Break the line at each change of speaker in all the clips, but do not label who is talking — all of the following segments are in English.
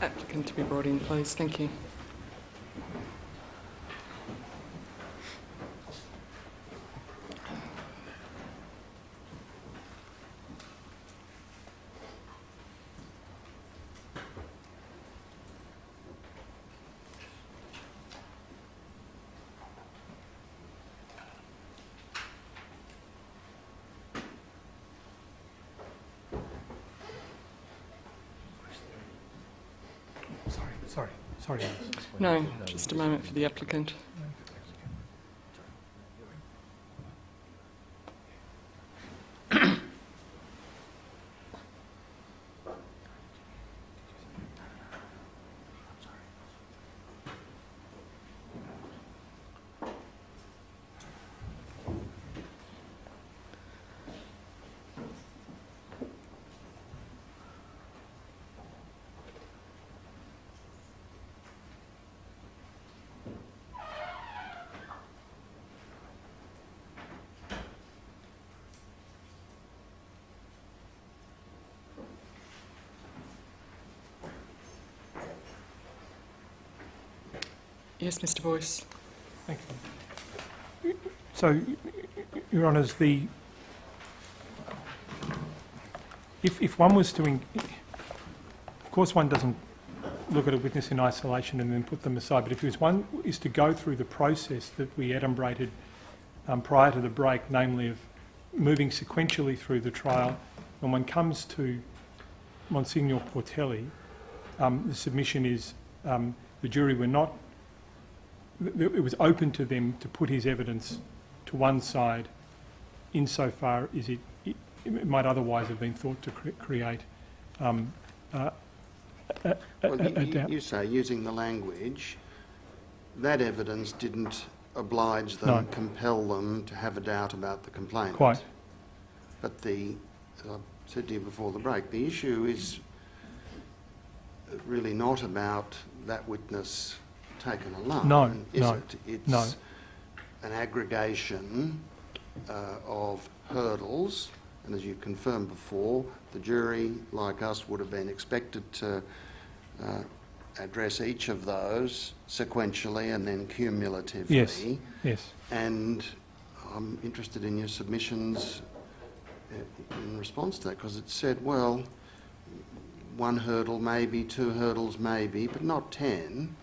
Applicant to be brought in, please. Thank you.
Sorry.
No, just a moment for the applicant. Yes, Mr. Boyce.
Thank you. So, Your Honours, if one was to, of course, one doesn't look at a witness in isolation and then put them aside. But if one is to go through the process that we adumbrated prior to the break, namely of moving sequentially through the trial, when one comes to Monsignor Portelli, the submission is the jury were not. It was open to them to put his evidence to one side, insofar as it might otherwise have been thought to create a doubt.
You say, using the language, that evidence didn't oblige them, compel them to have a doubt about the complainant.
Quite.
But as I said to you before the break, the issue is really not about that witness taken alone, is it? It's an aggregation of hurdles, and as you confirmed before, the jury, like us, would have been expected to address each of those sequentially and then cumulatively.
Yes.
And I'm interested in your submissions in response to that, because it said, well, one hurdle maybe, two hurdles maybe, but not 10.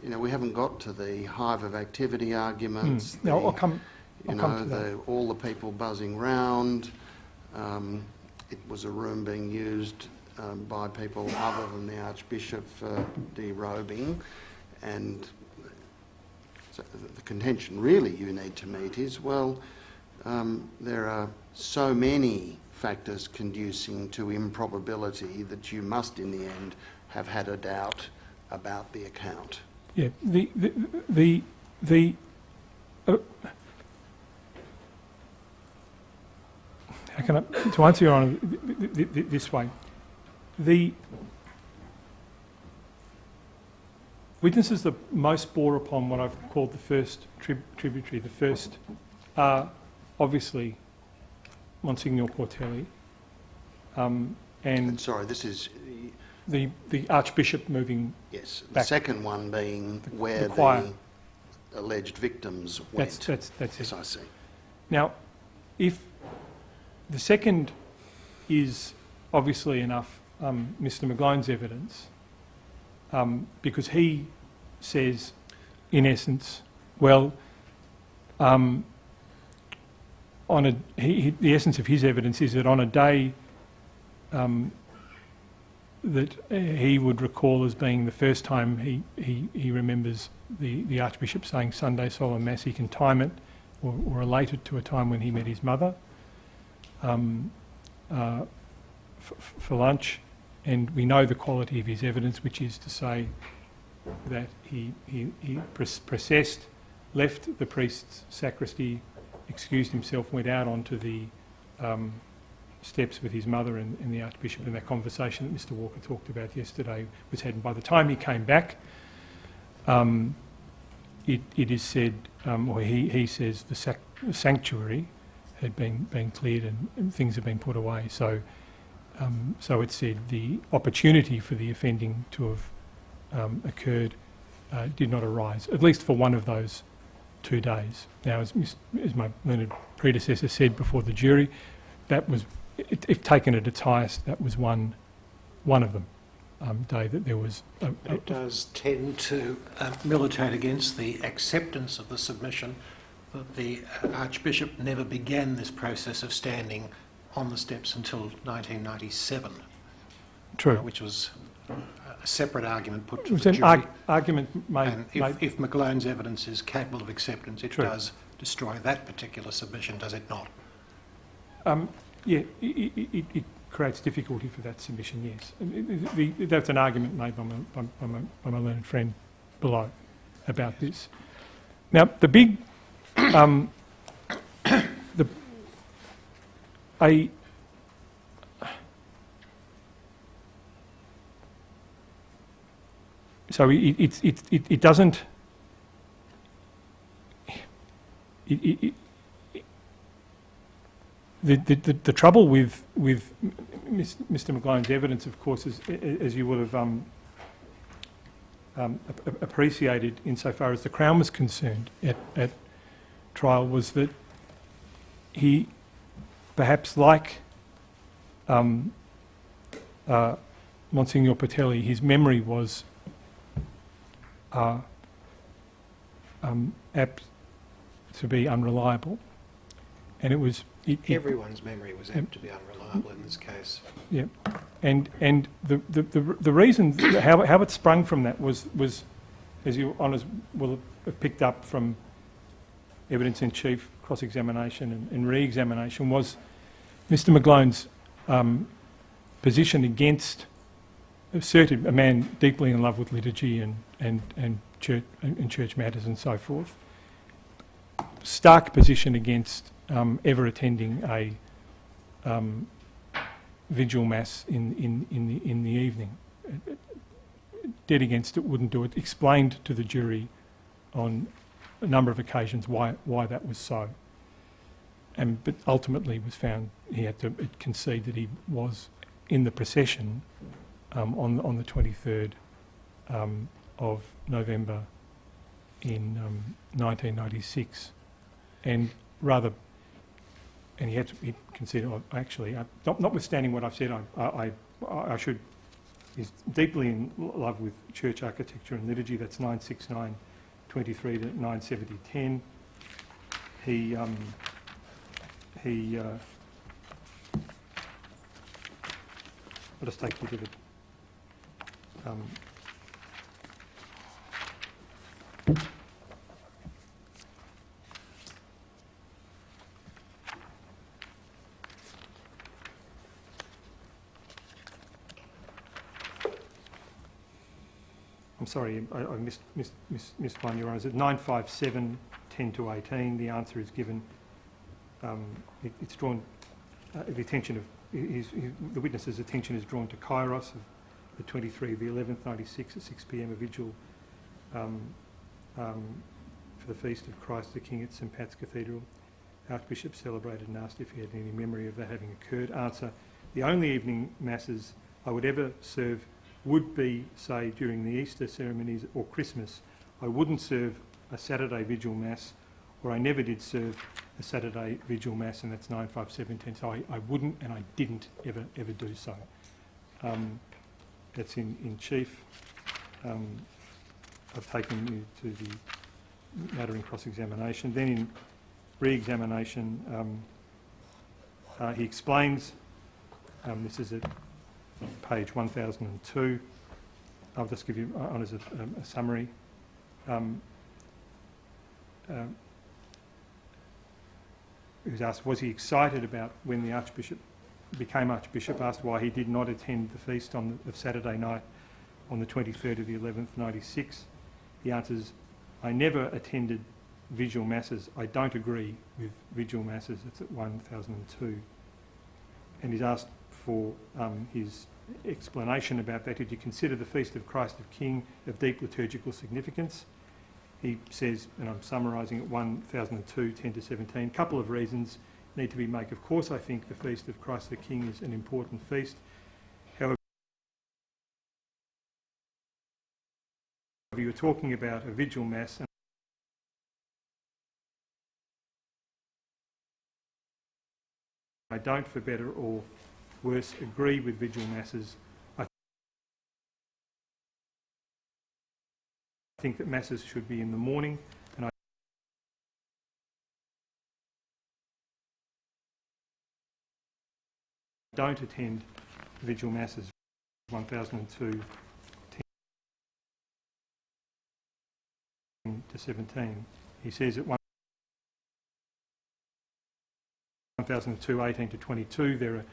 You know, we haven't got to the hive of activity arguments.
No, I'll come to that.
All the people buzzing round. It was a room being used by people other than the Archbishop for derobing, and so the contention really you need to meet is, well, there are so many factors conducing to improbability that you must in the end have had a doubt about the account.
Yeah, how can I, to answer Your Honour this way, the witnesses that most bore upon what I've called the first tributary, the first are obviously Monsignor Portelli, and
sorry, this is
the Archbishop moving.
Yes, the
back.
second one being where
choir.
the alleged victims went.
That's
Yes,
it.
I see.
Now, if the second is obviously enough, Mr. McGlone's evidence, because he says, in essence, well, the essence of his evidence is that on a day that he would recall as being the first time he remembers the Archbishop saying Sunday Solemn Mass, he can time it or relate it to a time when he met his mother for lunch, and we know the quality of his evidence, which is to say that he processed, left the priest's sacristy, excused himself, went out onto the steps with his mother and the Archbishop, and that conversation that Mr. Walker talked about yesterday was had. And by the time he came back, it is said, or he says, the sanctuary had been cleared and things had been put away. So So it said the opportunity for the offending to have occurred did not arise, at least for one of those 2 days. Now, as my learned predecessor said before the jury, that was, if taken at its highest, that was one of them, day that there was...
It does tend to militate against the acceptance of the submission that the Archbishop never began this process of standing on the steps until 1997.
True.
Which was a separate argument put
It
to
was
the
an
jury.
argument made...
And if McGlone's evidence is capable of acceptance, it
True.
does destroy that particular submission, does it not?
Yeah, it creates difficulty for that submission, yes. That's an argument made by my learned friend below about this. Now, the big... So it doesn't... The trouble with Mr McGlone's evidence, of course, is, as you would have appreciated insofar as the Crown was concerned at trial, was that he, perhaps like Monsignor Patelli, his memory was apt to be unreliable, and it was...
Everyone's memory was apt to be unreliable in this case.
Yeah, and the reason how it sprung from that was as you honours will have picked up from evidence in chief, cross-examination and re-examination, was Mr McGlone's position against, asserted, a man deeply in love with liturgy and church matters and so forth, stark position against ever attending a vigil mass in the evening. Dead against it, wouldn't do it. Explained to the jury on a number of occasions why that was so. But ultimately was found he had to concede that he was in the procession on the 23rd of November in 1996, and he had to consider, actually, notwithstanding what I've said, I should, he's deeply in love with church architecture and liturgy. That's 969-23 to 970-10. I'll just take you to the... I'm sorry, I missed one, Your Honour. At 957, 10 to 18, the answer is given. It's drawn, the attention of, the witness's attention is drawn to Kairos of the 23 of the 11th, 96 at 6 p.m, a vigil for the Feast of Christ the King at St Pat's Cathedral. Archbishop celebrated and asked if he had any memory of that having occurred. Answer, the only evening masses I would ever serve would be, say, during the Easter ceremonies or Christmas. I wouldn't serve a Saturday vigil mass, or I never did serve a Saturday vigil mass, and that's 95710. So I wouldn't, and I didn't ever do so. That's in chief. I've taken you to the matter in cross-examination. Then in re-examination, he explains, this is at page 1002. I'll just give you on as a summary. He was asked, was he excited about when the Archbishop became Archbishop, asked why he did not attend the feast of Saturday night on the 23rd of the 11th, 96. He answers, I never attended vigil masses. I don't agree with vigil masses. It's at 1002. And he's asked for his explanation about that. Did you consider the Feast of Christ the King of deep liturgical significance? He says, and I'm summarising at 1002, 10 to 17, couple of reasons. need to be made. Of course, I think the Feast of Christ the King is an important feast. However, you were talking about a vigil mass, and I don't, for better or worse, agree with vigil masses. I think that masses should be in the morning, and I don't attend vigil masses. 1002, 10 to 17. He says at 1002, 18 to 22, there are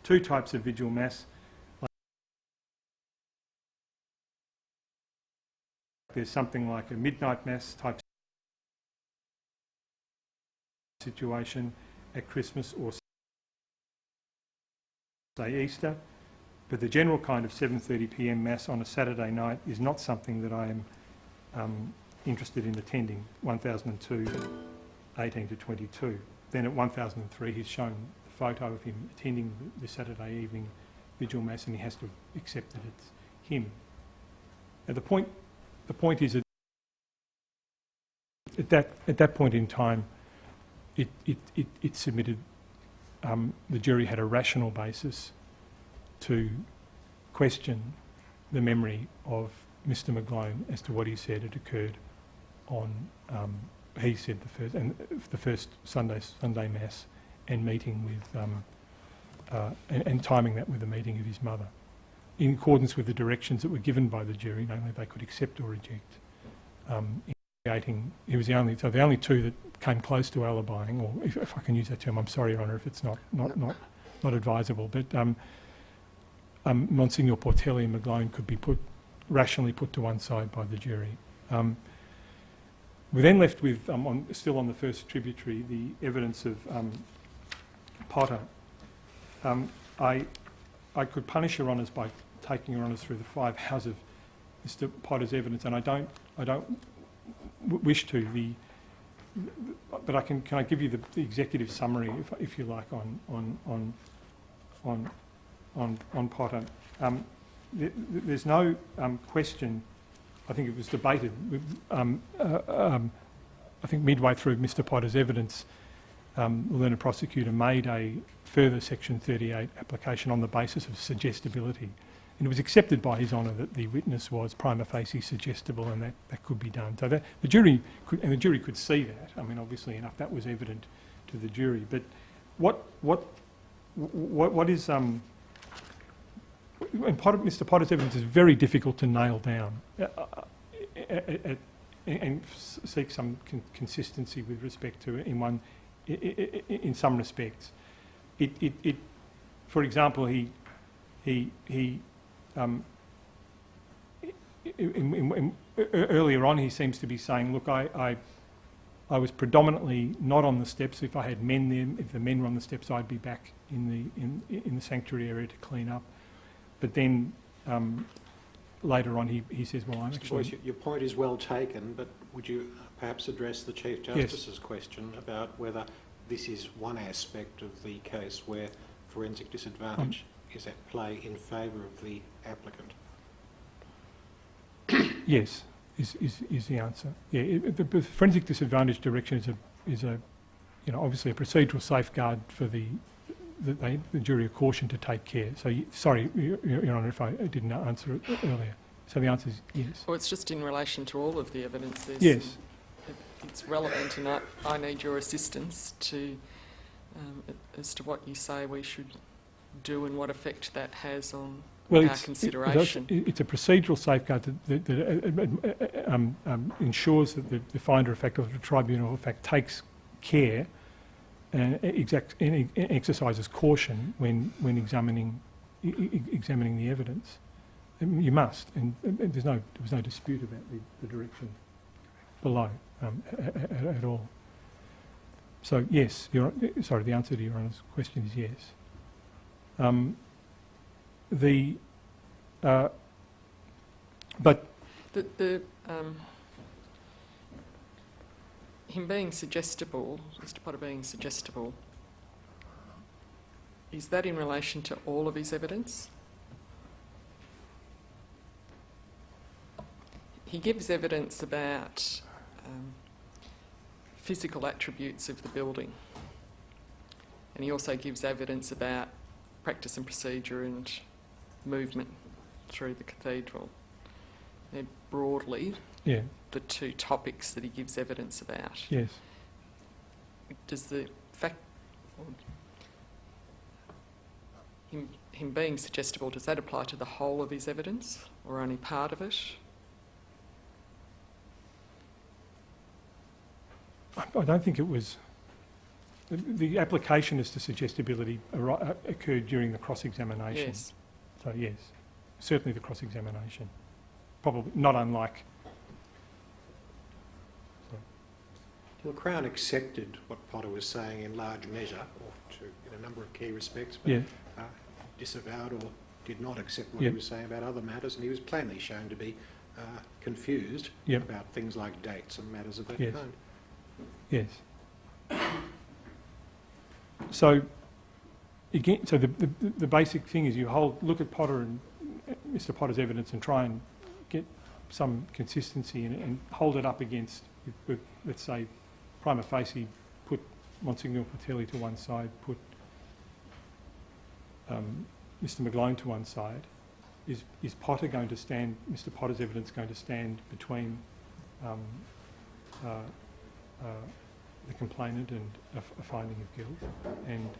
two types of vigil mass. There's something like a midnight mass type situation at Christmas or say Easter, but the general kind of 7:30 p.m. mass on a Saturday night is not something that I am interested in attending. 1002, 18 to 22. Then at 1003 he's shown the photo of him attending the Saturday evening vigil mass, and he has to accept that it's him. Now the point is that at that point in time, it submitted. The jury had a rational basis to question the memory of Mr. McGlone as to what he said had occurred on. He said the first Sunday mass, and meeting with and timing that with the meeting of his mother, in accordance with the directions that were given by the jury, namely they could accept or reject. He was the only two that came close to alibying, or if I can use that term, I'm sorry, Your Honour, if it's not advisable, but Monsignor Portelli and McGlone could be rationally put to one side by the jury. We're then left with, still on the first tributary, the evidence of Potter. I could punish Your Honours by taking Your Honours through the 5 hours of Mr. Potter's evidence, and I don't wish to. But can I give you the executive summary, if you like, on Potter. There's no question. I think it was debated. I think midway through Mr. Potter's evidence, the learned prosecutor made a further Section 38 application on the basis of suggestibility. And it was accepted by His Honour that the witness was prima facie suggestible, and that could be done. So the jury could see that. I mean, obviously enough, that was evident to the jury. But what is and Mr. Potter's evidence is very difficult to nail down and seek some consistency with respect to in some respects. For example, earlier on, he seems to be saying, "Look, I was predominantly not on the steps. If I had men there, if the men were on the steps, I'd be back in the sanctuary area to clean up." But then later on, he says, "Well, I'm
Mr.
actually."
Boyce, your point is well taken, but would you perhaps address the Chief Justice's question about whether this is one aspect of the case where forensic disadvantage is at play in favour of the applicant?
Yes, is the answer. Yeah, the forensic disadvantage direction is obviously a procedural safeguard for the jury of caution to take care. So sorry, Your Honour, if I didn't answer it earlier. So the answer is yes.
Well, it's just in relation to all of the evidence.
Yes.
It's relevant, and I need your assistance to as to what you say we should do and what effect that has on our consideration.
It's a procedural safeguard that ensures that the finder of fact or the tribunal of fact takes care and exercises caution when examining the evidence. You must, and there was no dispute about the direction below at all. So yes, the answer to Your Honour's question is yes.
him being suggestible, Mr Potter being suggestible, is that in relation to all of his evidence? He gives evidence about physical attributes of the building, and he also gives evidence about practice and procedure and movement through the cathedral. They're broadly the two topics that he gives evidence about.
Yes.
Does the fact, him being suggestible, does that apply to the whole of his evidence or only part of it?
I don't think it was. The application as to suggestibility occurred during the cross-examination.
Yes.
So yes, certainly the cross-examination. Probably not unlike.
Well, the Crown accepted what Potter was saying in large measure, or in a number of key respects, but disavowed or did not accept what he was saying about other matters, and he was plainly shown to be confused about things like dates and matters of that kind.
Yes. So, again, the basic thing is you look at Potter and Mr Potter's evidence and try and get some consistency and hold it up against, let's say, prima facie, put Monsignor Patelli to one side, put Mr McGlone to one side. Is Potter going to stand? Mr Potter's evidence going to stand between the complainant and a finding of guilt? And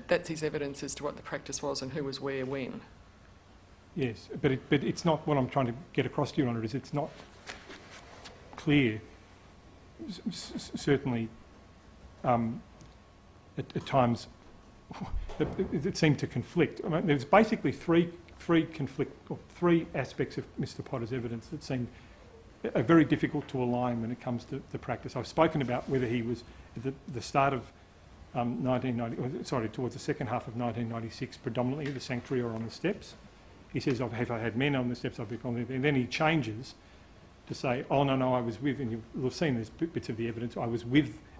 that's his evidence as to what the practice was and who was where when.
Yes, but it's not what I'm trying to get across to you, Honour, is it's not clear, certainly at times it seemed to conflict. I mean, there's basically three aspects of Mr Potter's evidence that seemed very difficult to align when it comes to the practice. I've spoken about whether he was at the start of towards the second half of 1996, predominantly at the sanctuary or on the steps. He says, have I had men on the steps, I've been on there. And then he changes to say, oh, no, I was with, and you'll have seen there's bits of the evidence, I was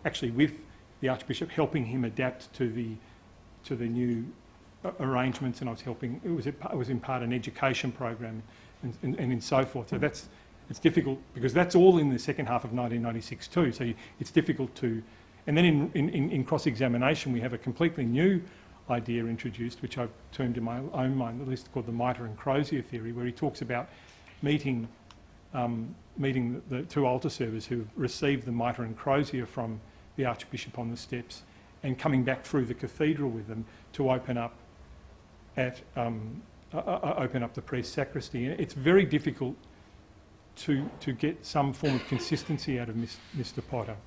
actually with the Archbishop, helping him adapt to the new arrangements, and I was helping, it was in part an education program and so forth. So it's difficult, because that's all in the second half of 1996 too, so it's difficult to... And then in cross-examination we have a completely new idea introduced, which I've termed in my own mind, at least called the Mitre and Crozier theory, where he talks about meeting the two altar servers who received the Mitre and Crozier from the Archbishop on the steps and coming back through the cathedral with them to open up the priest's sacristy. And it's very difficult to get some form of consistency out of Mr Potter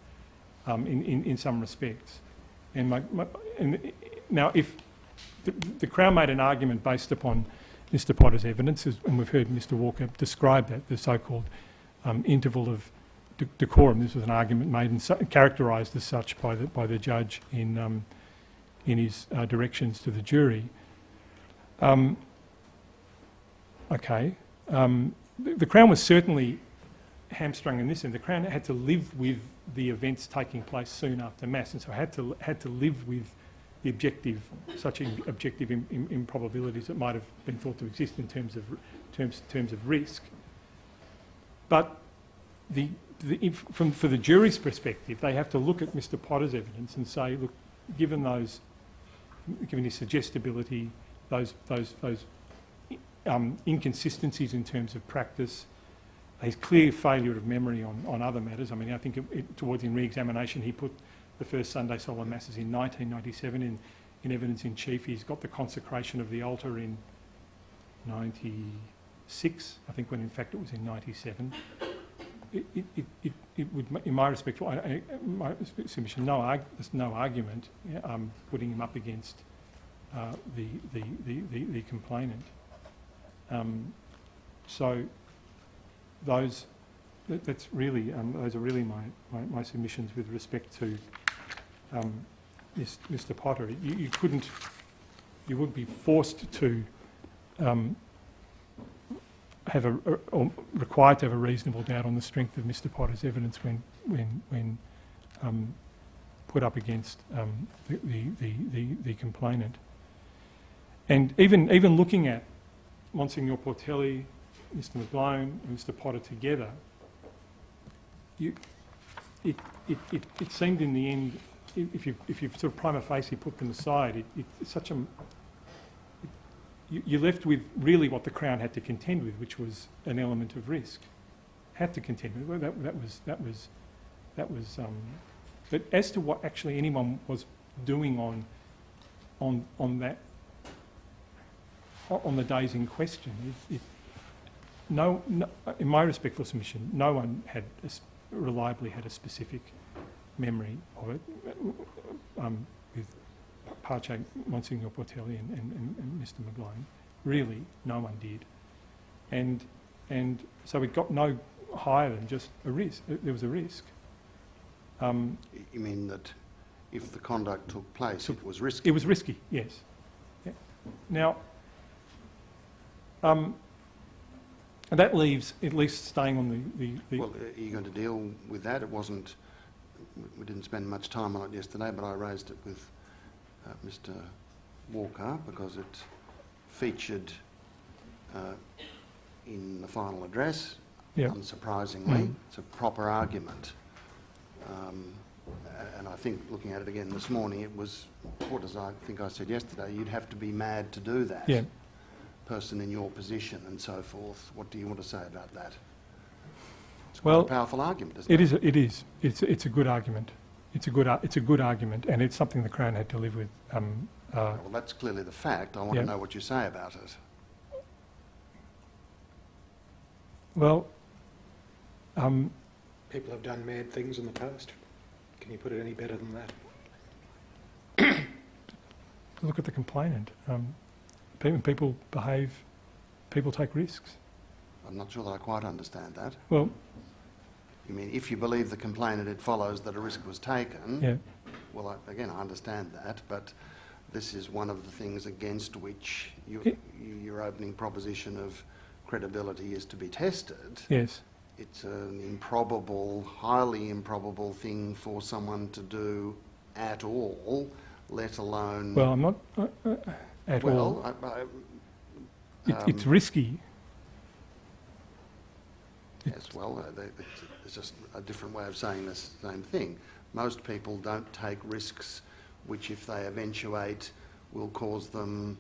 in some respects. And now, if the Crown made an argument based upon Mr Potter's evidence, and we've heard Mr Walker describe that, the so-called interval of decorum. This was an argument made and characterised as such by the judge in his directions to the jury. The Crown was certainly hamstrung in this, and the Crown had to live with the events taking place soon after Mass, and so had to live with the objective, such objective improbabilities that might have been thought to exist in terms of risk. But for the jury's perspective, they have to look at Mr Potter's evidence and say, look, given his suggestibility, those inconsistencies in terms of practice, his clear failure of memory on other matters. I mean, I think towards in re-examination he put the first Sunday solemn masses in 1997 in evidence in chief. He's got the consecration of the altar in 96, I think, when in fact it was in 97. It would, in my respect, my submission, there's no argument putting him up against the complainant. So those are really my submissions with respect to Mr Potter. You would be forced to have or required to have a reasonable doubt on the strength of Mr. Potter's evidence when put up against the complainant. And even looking at Monsignor Portelli, Mr. McGlone and Mr. Potter together, it seemed in the end, if you've sort of prima facie put them aside, it's such a... You're left with really what the Crown had to contend with, which was an element of risk. Had to contend with. Well, that was. But as to what actually anyone was doing on the days in question, no, in my respectful submission, no one had reliably had a specific memory of it. With Pache, Monsignor Portelli and Mr. McGlone, really no one did, and so it got no higher than just a risk. There was a risk.
You mean that if the conduct took place, it was risky?
It was risky, yes. Yeah. Now, and that leaves at least staying on the...
Well, are you going to deal with that? It wasn't... We didn't spend much time on it yesterday, but I raised it with Mr. Walker because it featured in the final address,
Yep.
unsurprisingly. It's a proper argument. And I think, looking at it again this morning, it was, what as I think I said yesterday, you'd have to be mad to do that.
Yeah.
Person in your position and so forth. What do you want to say about that? It's quite
Well,
a powerful argument, isn't it?
It is. It's a good argument. It's a good argument, and it's something the Crown had to live with.
Well, that's clearly the fact. I want
Yeah.
to know what you say about it.
Well,
People have done mad things in the past. Can you put it any better than that?
look at the complainant. People behave. People take risks.
I'm not sure that I quite understand that.
Well,
You mean, if you believe the complainant, it follows that a risk was taken?
yeah.
Well, again, I understand that, but this is one of the things against which your opening proposition of credibility is to be tested.
Yes.
It's an improbable, highly improbable thing for someone to do at all, let alone...
Well, I'm not at all. It's risky.
Yes, well, it's just a different way of saying the same thing. Most people don't take risks which, if they eventuate, will cause them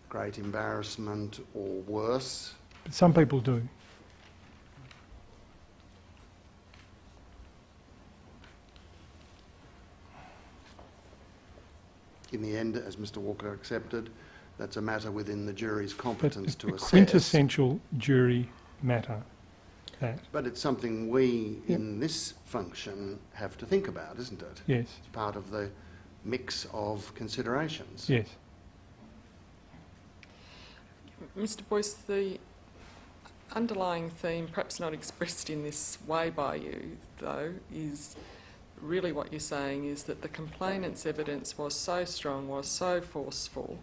great embarrassment or worse.
But some people do.
In the end, as Mr. Walker accepted, that's a matter within the jury's
But
competence
a
to assess.
quintessential jury matter. That.
But it's something we,
Yeah.
in this function, have to think about, isn't it?
Yes.
It's part of the mix of considerations.
Yes.
Mr. Boyce, the underlying theme, perhaps not expressed in this way by you, though, is really what you're saying is that the complainant's evidence was so strong, was so forceful,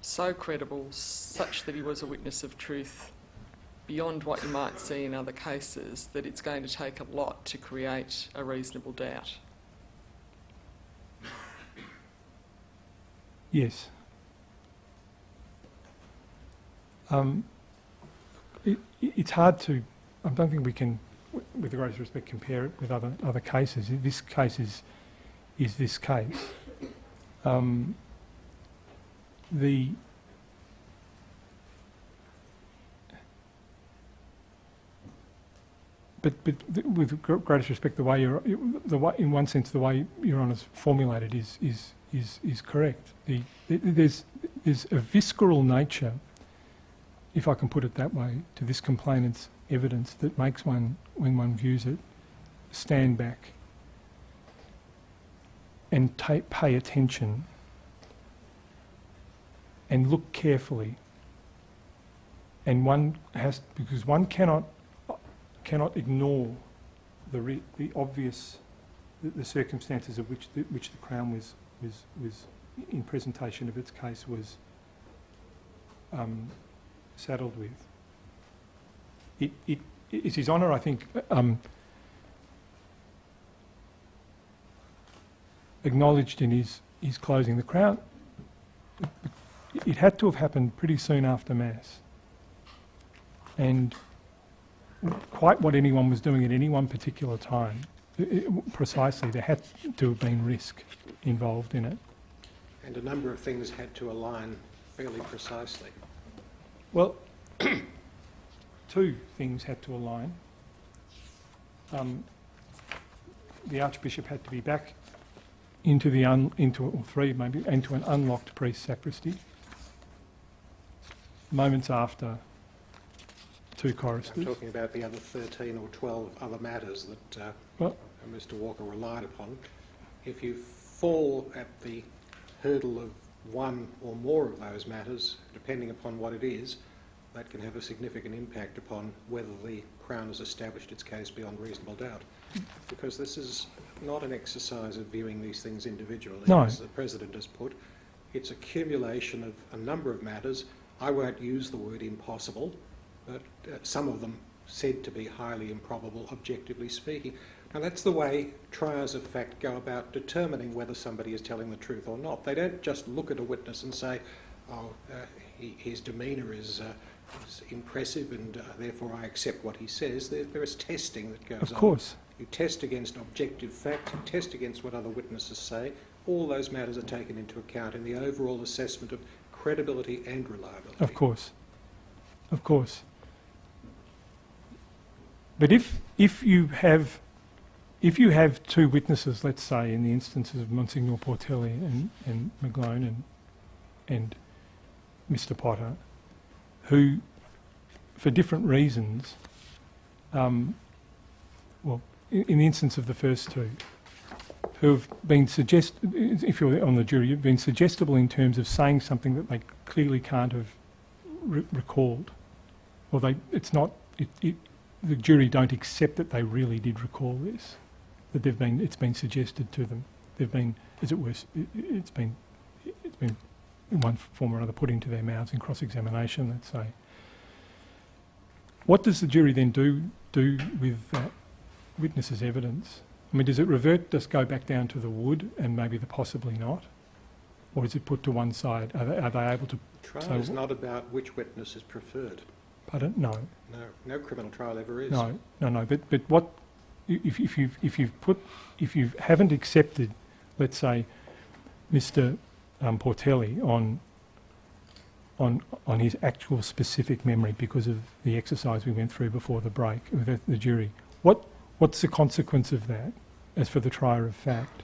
so credible, such that he was a witness of truth beyond what you might see in other cases, that it's going to take a lot to create a reasonable doubt.
Yes. It's hard to... I don't think we can, with the greatest respect, compare it with other cases. This case is this case. But with greatest respect, the way in one sense, the way Your Honour's formulated is correct. There's a visceral nature, if I can put it that way, to this complainant's evidence that makes one, when one views it, stand back and pay attention and look carefully. And one has, because one cannot ignore the obvious, the circumstances of which the Crown was in presentation of its case was saddled with. It's His Honour, I think, acknowledged in his closing, the Crown, it had to have happened pretty soon after Mass. And quite what anyone was doing at any one particular time, precisely, there had to have been risk involved in it.
And a number of things had to align fairly precisely.
Well, two things had to align. The Archbishop had to be back into or three maybe, into an unlocked priest sacristy moments after two
I'm
choristers.
talking about the other 13 or 12 other matters that
Well-
Mr Walker relied upon. If you fall at the hurdle of one or more of those matters, depending upon what it is, that can have a significant impact upon whether the Crown has established its case beyond reasonable doubt. Because this is not an exercise of viewing these things individually,
No.
as the President has put. It's accumulation of a number of matters. I won't use the word impossible, but some of them said to be highly improbable, objectively speaking. Now that's the way triers of fact go about determining whether somebody is telling the truth or not. They don't just look at a witness and say, his demeanour is impressive and therefore I accept what he says. There is testing that goes on.
Of course.
You test against objective fact, you test against what other witnesses say. All those matters are taken into account in the overall assessment of credibility and reliability.
Of course. Of course. But if you have two witnesses, let's say in the instances of Monsignor Portelli and McGlone and Mr Potter, who, for different reasons, in the instance of the first two, who have been if you're on the jury, you've been suggestible in terms of saying something that they clearly can't have recalled, or the jury don't accept that they really did recall this, that it's been suggested to them. They've been, as it were, it's been in one form or another put into their mouths in cross-examination, let's say. What does the jury then do with that witness's evidence? I mean, does it revert, just go back down to the wood and maybe the possibly not? Or is it put to one side? Are they able to...
Trial is not about which witness is preferred.
Pardon? No.
No criminal trial ever is.
No. But what if you haven't accepted, let's say, Mr. Portelli on his actual specific memory because of the exercise we went through before the break with the jury, what's the consequence of that? As for the trier of fact,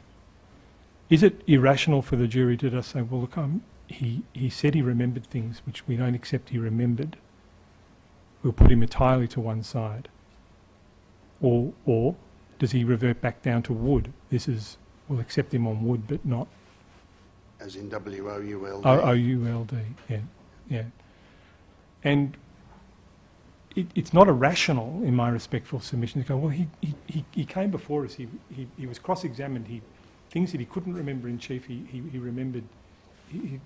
is it irrational for the jury to just say, well, look, he said he remembered things which we don't accept he remembered. We'll put him entirely to one side. Or does he revert back down to wood? We'll accept him on wood, but not...
As in W-O-U-L-D.
O-U-L-D, yeah. And it's not irrational, in my respectful submission, to go, well, he came before us, he was cross-examined, things that he couldn't remember in chief, he remembered, the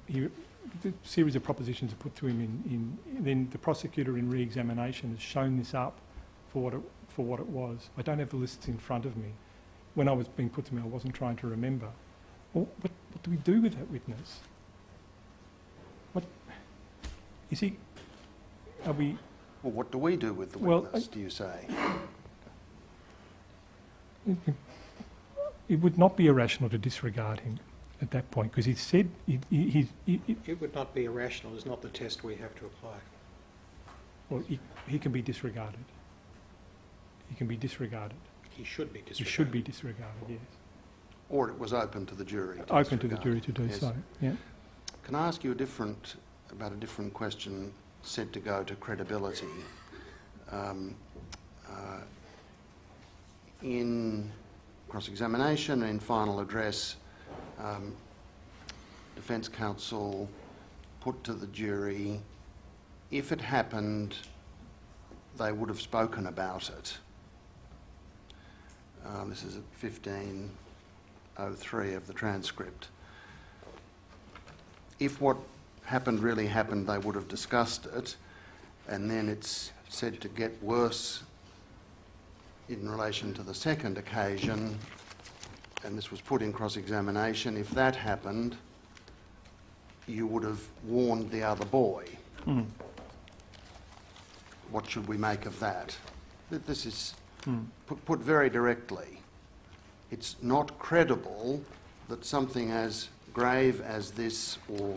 series of propositions are put to him then the prosecutor in re-examination has shown this up for what it was. I don't have the lists in front of me. When I was being put to me, I wasn't trying to remember. Well, what do we do with that witness?
Well, what do we do with the witness, do you say?
It would not be irrational to disregard him at that point, because he said...
It would not be irrational is not the test we have to apply.
Well, he can be disregarded. He can be disregarded.
He should be disregarded.
He should be disregarded, yes.
Or it was open to the jury to
Open to the
disregard.
jury to do
Yes.
so, yeah.
Can I ask you about a different question said to go to credibility? In cross-examination and in final address, Defence Counsel put to the jury, if it happened, they would have spoken about it. This is at 15:03 of the transcript. If what happened really happened, they would have discussed it. and then it's said to get worse in relation to the second occasion, and this was put in cross-examination, if that happened, you would have warned the other boy. What should we make of that? This is put very directly. It's not credible that something as grave as this or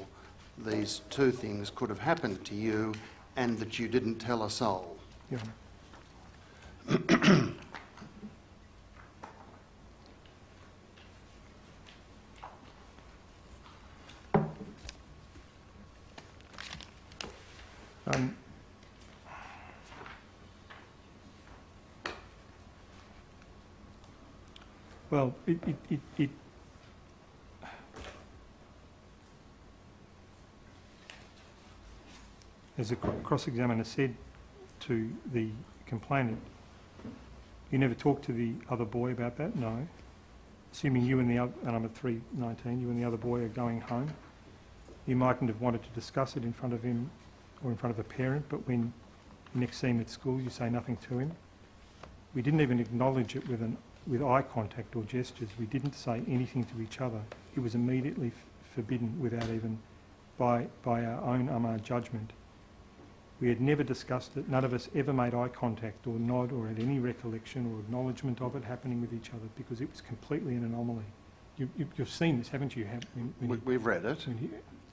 these two things could have happened to you and that you didn't tell a soul.
Yeah. Well, as the cross-examiner said to the complainant, you never talked to the other boy about that? No. Assuming you and the other, and I'm at 3:19, you and the other boy are going home, you mightn't have wanted to discuss it in front of him or in front of a parent, but when you next see him at school, you say nothing to him. We didn't even acknowledge it with eye contact or gestures. We didn't say anything to each other. It was immediately forbidden without even, by our own judgment. We had never discussed it. None of us ever made eye contact or nod or had any recollection or acknowledgement of it happening with each other because it was completely an anomaly. You've seen this, haven't you?
We've read it,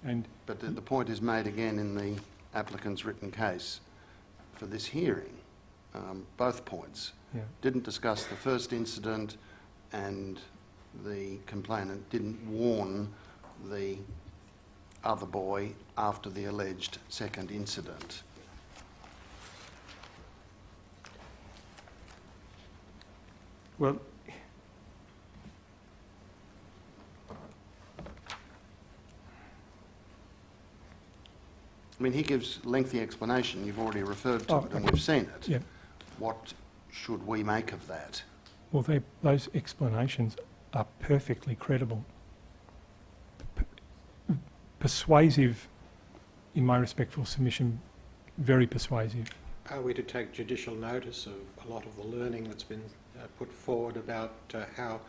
and
but the point is made again in the applicant's written case for this hearing. Both points.
yeah.
Didn't discuss the first incident and the complainant didn't warn the other boy after the alleged second incident.
Well,
I mean, he gives lengthy explanation. You've already referred to it and we've seen it.
yeah.
What should we make of that?
Well, those explanations are perfectly credible. Persuasive, in my respectful submission, very persuasive.
Are we to take judicial notice of a lot of the learning that's been put forward about how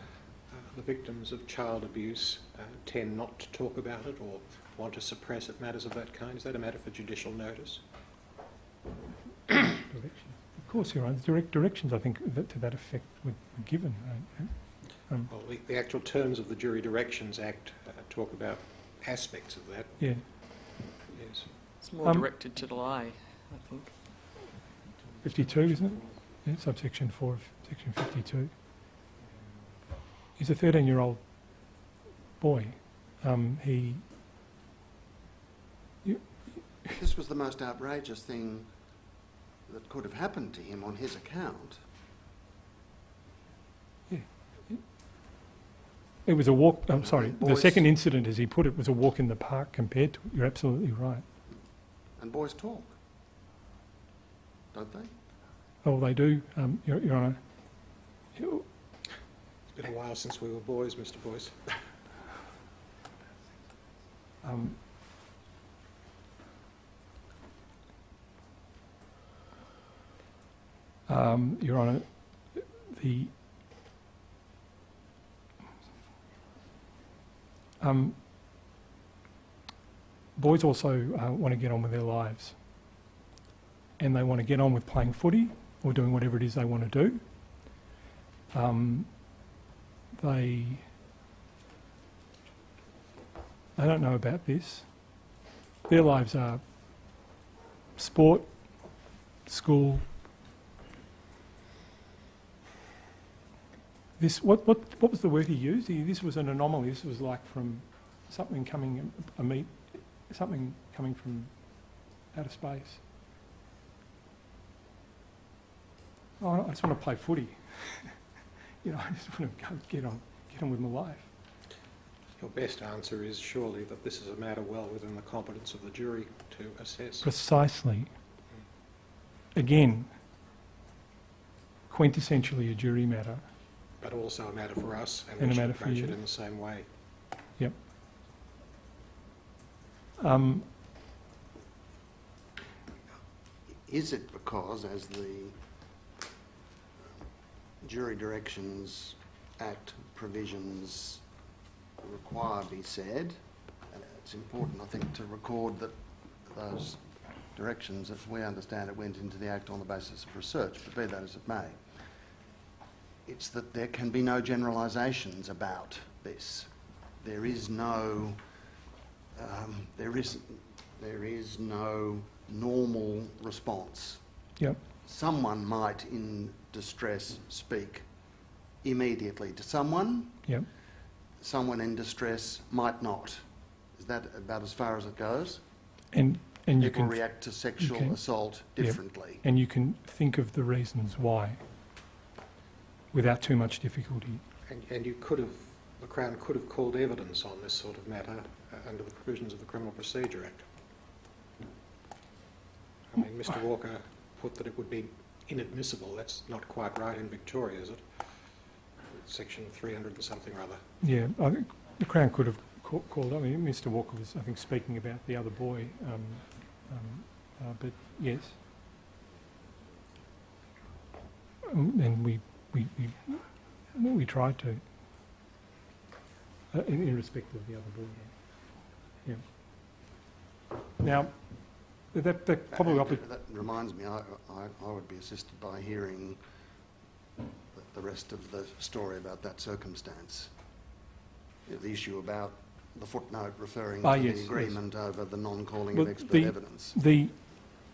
the victims of child abuse tend not to talk about it or want to suppress it, matters of that kind? Is that a matter for judicial notice?
Of course, Your Honour. Direct directions, I think, to that effect were given.
Well, the actual terms of the Jury Directions Act talk about aspects of that.
Yeah.
Yes.
It's more directed to lie, I think.
52, isn't it? Yeah, subsection 4 of section 52. He's a 13-year-old boy.
This was the most outrageous thing that could have happened to him on his account.
Yeah. It was a walk. I'm sorry. The
Boys-
second incident, as he put it, was a walk in the park compared to it. You're absolutely right.
And boys talk, don't they?
Oh, they do, Your Honour.
It's been a while since we were boys, Mr. Boyce.
Your Honour, the boys also want to get on with their lives, and they want to get on with playing footy or doing whatever it is they want to do. They don't know about this. Their lives are sport, school. This what was the word he used? This was an anomaly. This was like from something coming something coming from outer space. Oh, I just want to play footy. I just want to go get on with my life.
Your best answer is surely that this is a matter well within the competence of the jury to assess.
Precisely. Again, quintessentially a jury matter.
But also a matter for us, and
And
we
a
should
matter for
approach
you.
it in the same way.
Yep.
is it because, as the Jury Directions Act provisions require be said, and it's important, I think, to record that those directions, as we understand it, went into the Act on the basis of research, but be that as it may, it's that there can be no generalisations about this. There is no, there is no normal response.
Yep.
Someone might, in distress, speak immediately to someone.
Yep.
Someone in distress might not. Is that about as far as it goes?
And you
People
can
react to sexual
can-
assault
Yep.
differently.
and you can think of the reasons why without too much difficulty.
And you could have, the Crown could have called evidence on this sort of matter under the provisions of the Criminal Procedure Act. I mean, Mr Walker put that it would be inadmissible. That's not quite right in Victoria, is it? Section 300 and something or other.
Yeah, I think the Crown could have called. I mean, Mr Walker was, I think, speaking about the other boy, but yes. And we tried to, in respect of the other boy. Yeah. Now, that probably
That reminds me, I would be assisted by hearing the rest of the story about that circumstance. The issue about the footnote referring to
yes,
the agreement over the non-calling
Well,
of expert
the-
evidence.
the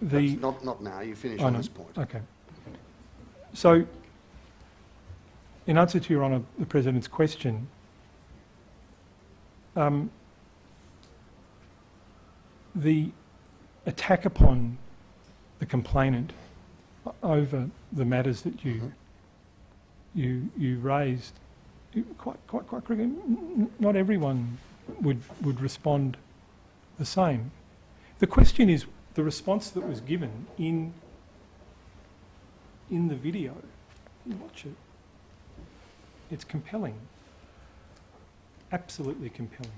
Not now, you finish
I
on
know.
this point.
Okay. So, in answer to Your Honour, the President's question, the attack upon the complainant over the matters that you raised, quite quickly, not everyone would respond the same. The question is the response that was given in the video. You watch it. It's compelling. Absolutely compelling.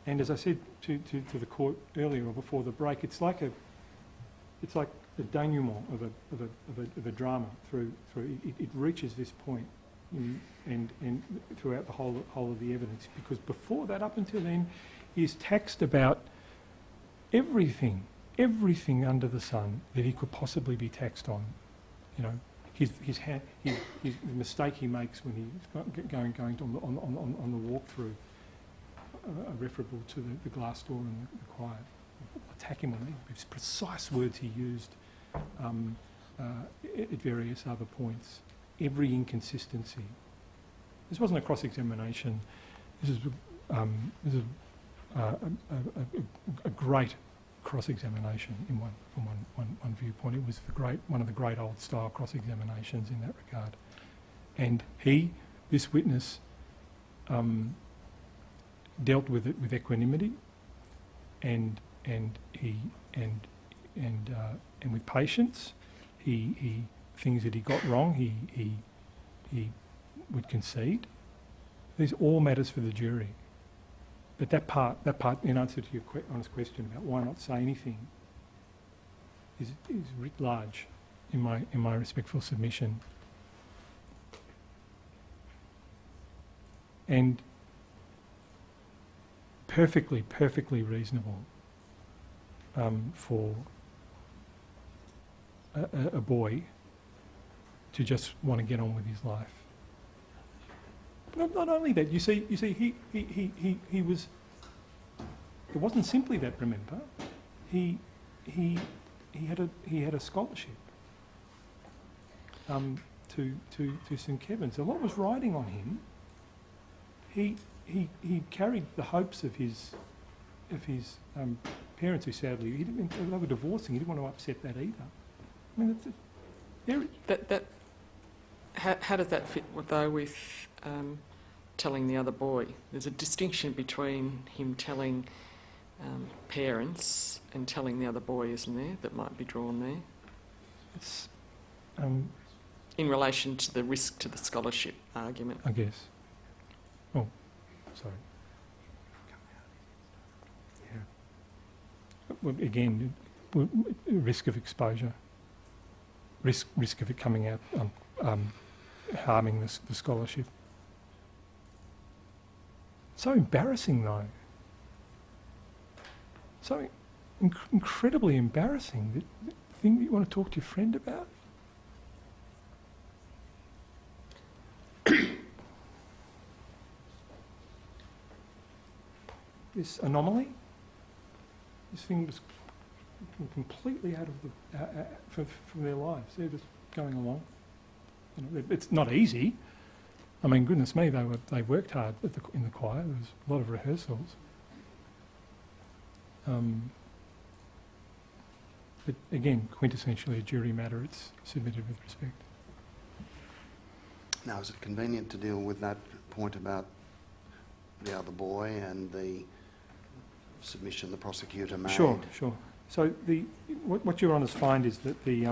And as I said to the court earlier or before the break, it's like a denouement of a drama through it reaches this point and throughout the whole of the evidence, because before that, up until then, is taxed about everything under the sun that he could possibly be taxed on. You know, his mistake he makes when he's going on the walkthrough, referable to the glass door and the quiet. Attack him on these precise words he used at various other points. Every inconsistency. This wasn't a cross-examination. This is a great cross-examination from one viewpoint. It was one of the great old style cross-examinations in that regard. And this witness, dealt with it with equanimity, and with patience. He things that he got wrong, he would concede. These are all matters for the jury. But that part, in answer to your honest question about why not say anything, is writ large in my respectful submission. And perfectly reasonable for a boy to just want to get on with his life. Not only that, you see, he was. It wasn't simply that. Remember, he had a scholarship to St Kevin's. A lot was riding on him. He carried the hopes of his parents, who sadly they were divorcing. He didn't want to upset that either. I mean,
How does that fit though with telling the other boy? There's a distinction between him telling parents and telling the other boy, isn't there, that might be drawn there?
it's
In relation to the risk to the scholarship argument.
I guess. Oh, sorry. Yeah. Well, again, risk of exposure, risk of it coming out harming the scholarship. So embarrassing though. So incredibly embarrassing. The thing that you want to talk to your friend about. This anomaly, this thing was completely out of from their lives. They're just going along. You know, it's not easy. I mean, goodness me, they worked hard in the choir. There was a lot of rehearsals. But again, quintessentially a jury matter. It's submitted with respect.
Now, is it convenient to deal with that point about the other boy and the submission the prosecutor made?
Sure. So what Your Honours find is that the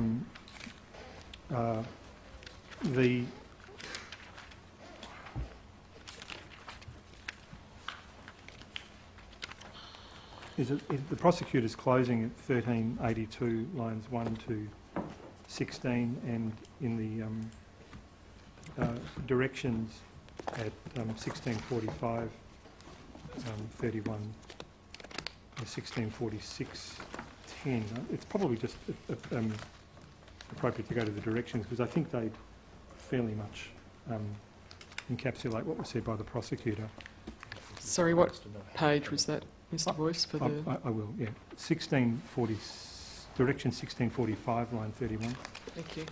prosecutor's closing at 1382 lines 1 to 16, and in the directions at 1645 31 1646 10. It's probably just appropriate to go to the directions because I think they fairly much encapsulate what was said by the prosecutor.
Sorry, what page was that, Mr. Boyce, for the...
I will, yeah. 1640, direction 1645, line 31.
Thank you.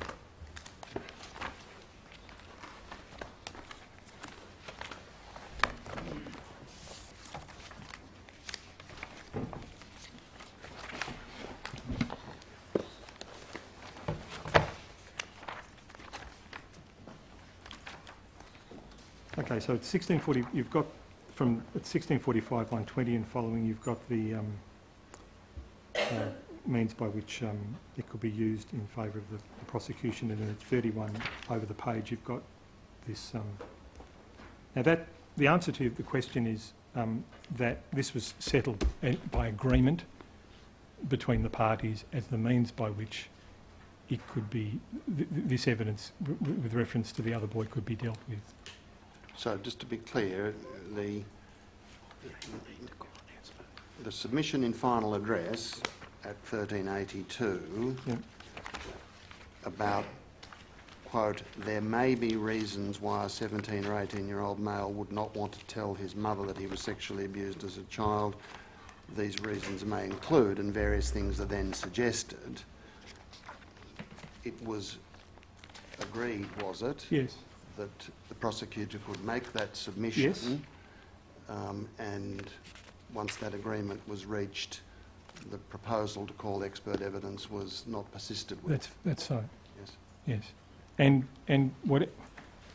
Okay, so it's 1640, you've got from at 1645 line 20 and following, you've got the means by which it could be used in favour of the prosecution, and then at 31 over the page you've got this. Now that the answer to the question is that this was settled by agreement between the parties as the means by which it could be, this evidence with reference to the other boy could be dealt with.
So just to be clear, the submission in final address at 1382 about, quote, there may be reasons why a 17 or 18-year-old male would not want to tell his mother that he was sexually abused as a child. These reasons may include, and various things are then suggested. It was agreed, was it?
Yes.
That the prosecutor could make that submission.
Yes.
And once that agreement was reached, the proposal to call expert evidence was not persisted with.
That's so.
Yes.
Yes. And what?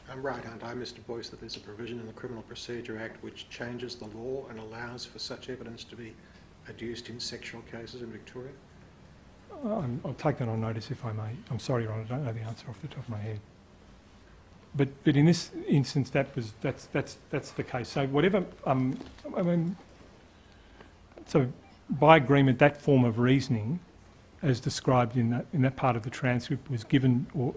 I'm right, aren't I, Mr. Boyce, that there's a provision in the Criminal Procedure Act which changes the law and allows for such evidence to be adduced in sexual cases in Victoria?
I'll take that on notice if I may. I'm sorry, Your Honour, I don't know the answer off the top of my head. But in this instance, that's the case. So whatever, I mean, so by agreement, that form of reasoning, as described in that part of the transcript, was given, or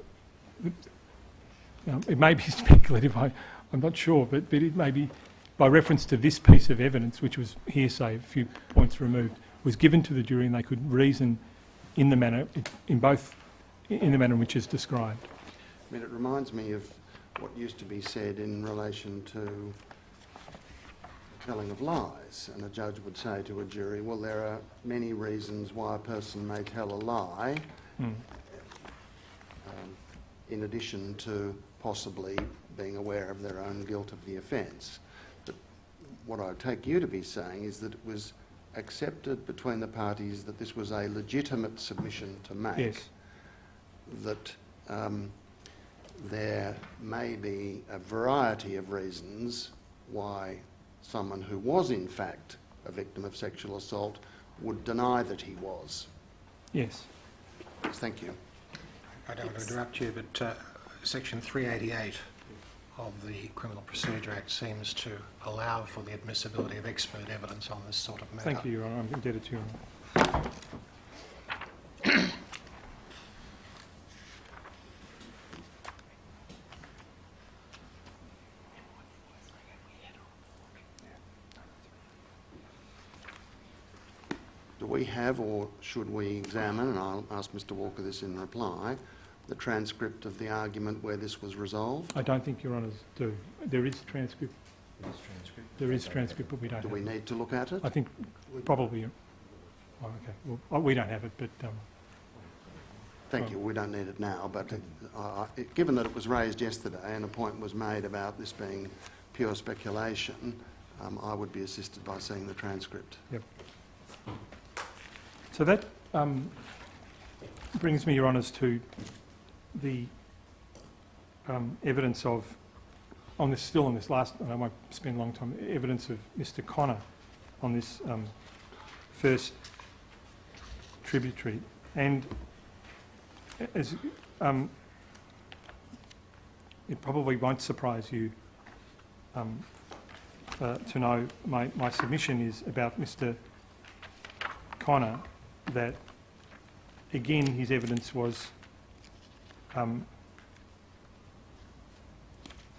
it may be speculative. I'm not sure, but it may be by reference to this piece of evidence, which was hearsay, a few points removed, was given to the jury, and they could reason in the manner in the manner in which is described.
I mean, it reminds me of what used to be said in relation to telling of lies, and a judge would say to a jury, well, there are many reasons why a person may tell a lie, in addition to possibly being aware of their own guilt of the offence. But what I take you to be saying is that it was accepted between the parties that this was a legitimate submission to make,
yes.
That there may be a variety of reasons why someone who was in fact a victim of sexual assault would deny that he was.
Yes.
Thank you.
I don't want to interrupt you, but Section 388 of the Criminal Procedure Act seems to allow for the admissibility of expert evidence on this sort of matter.
Thank you, Your Honour. I'm indebted to you, Your Honour.
we have, or should we examine, and I'll ask Mr Walker this in reply, the transcript of the argument where this was resolved?
I don't think Your Honours do. There is transcript. There is transcript, but we don't
Do
have
we
it.
need to look at it?
I think probably... Oh, okay. Well, we don't have it, but...
Thank you. We don't need it now, but given that it was raised yesterday and a point was made about this being pure speculation, I would be assisted by seeing the transcript.
Yep. So that brings me, Your Honours, to the evidence of, still on this last, and I won't spend a long time, evidence of Mr Connor on this first tributary. And as it probably won't surprise you to know, my submission is about Mr Connor, that again his evidence was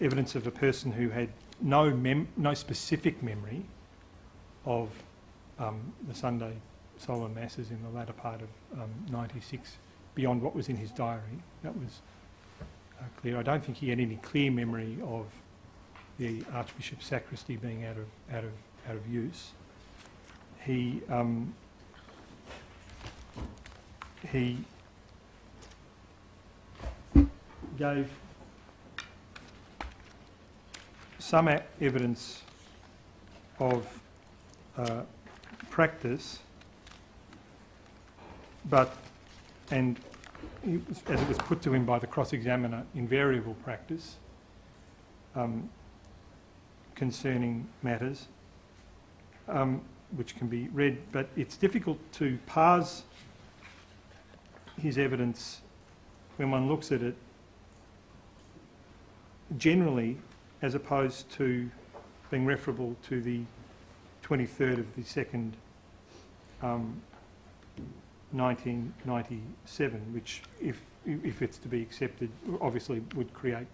evidence of a person who had no specific memory of the Sunday solemn masses in the latter part of 96, beyond what was in his diary. That was clear. I don't think he had any clear memory of the Archbishop's sacristy being out of use. He gave some evidence of practice, and as it was put to him by the cross-examiner, invariable practice concerning matters, which can be read, but it's difficult to parse his evidence when one looks at it generally, as opposed to being referable to the 23rd of the 2nd, 1997, which, if it's to be accepted, obviously would create,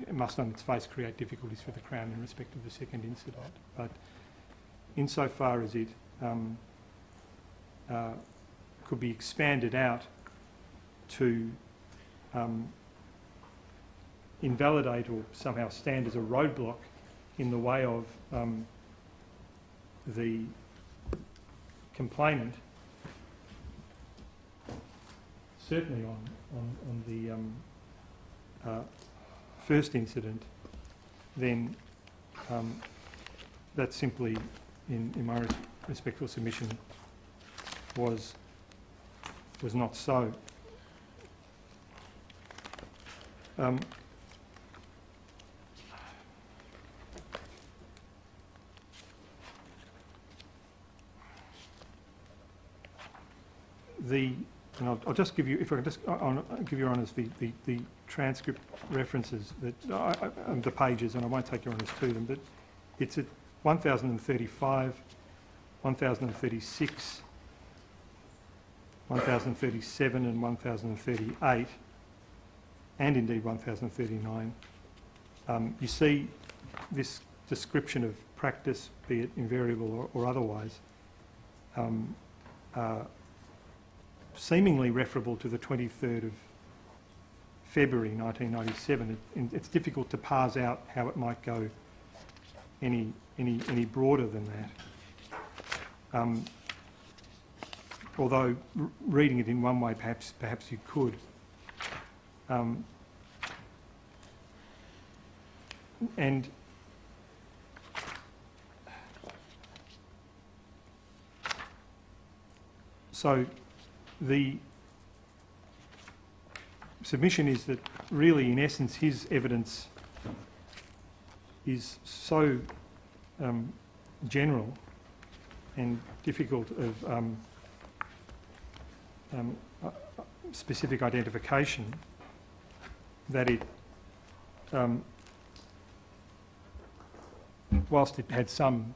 it must on its face create difficulties for the Crown in respect of the second incident. But insofar as it could be expanded out to invalidate or somehow stand as a roadblock in the way of the complainant, certainly on the first incident, then that simply, in my respectful submission, was not so. And I'll just give you, if I can just I'll give Your Honours the transcript references, that the pages, and I won't take Your Honours to them, but it's at 1035, 1036, 1037 and 1038, and indeed 1039. You see this description of practice, be it invariable or otherwise, seemingly referable to the 23rd of February 1997. It's difficult to parse out how it might go any broader than that. Although reading it in one way, perhaps you could. And so the submission is that really, in essence, his evidence is so general and difficult of specific identification that it, whilst it had some,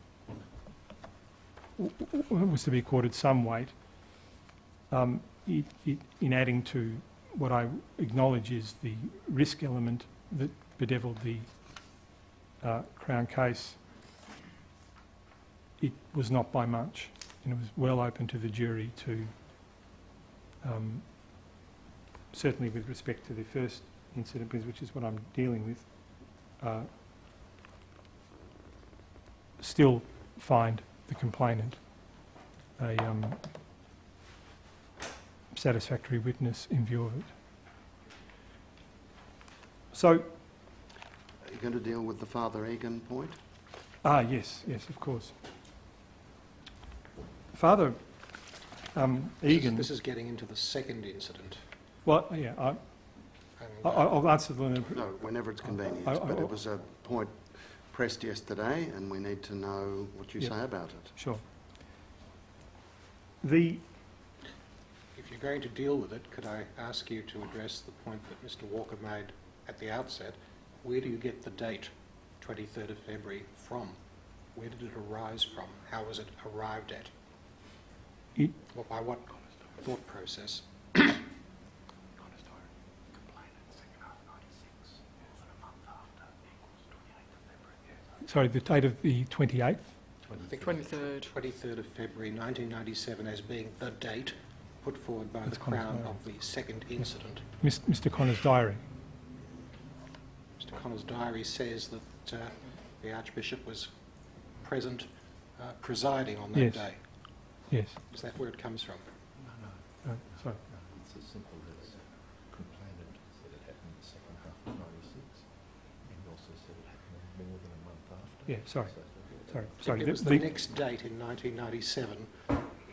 was to be accorded some weight, in adding to what I acknowledge is the risk element that bedevilled the Crown case, it was not by much. and it was well open to the jury to, certainly with respect to the first incident, which is what I'm dealing with, still find the complainant a satisfactory witness in view of it. So,
Are you going to deal with the Father Egan point?
yes, of course. Father Egan...
This is getting into the second incident.
Well, yeah,
And,
I'll answer the...
No, whenever it's convenient,
I-
but it was a point pressed yesterday and we need to know what you
Yep.
say about it.
Sure.
if you're going to deal with it, could I ask you to address the point that Mr Walker made at the outset? Where do you get the date, 23rd of February, from? Where did it arise from? How was it arrived at?
It-
Well, by what thought process?
Sorry, the date of the 28th?
I think
23rd.
23rd of February 1997 as being the date put forward by
That's
the Crown
Connor's
of the second incident.
Mr Connor's diary.
Mr Connor's diary says that the Archbishop was present, presiding on that
Yes.
day.
Yes.
Is that where it comes from?
Sorry.
It's as simple as complainant said it happened in the second half of '96, and he also said it happened more than a month after.
Yeah, sorry.
So,
Sorry.
It was the next date in 1997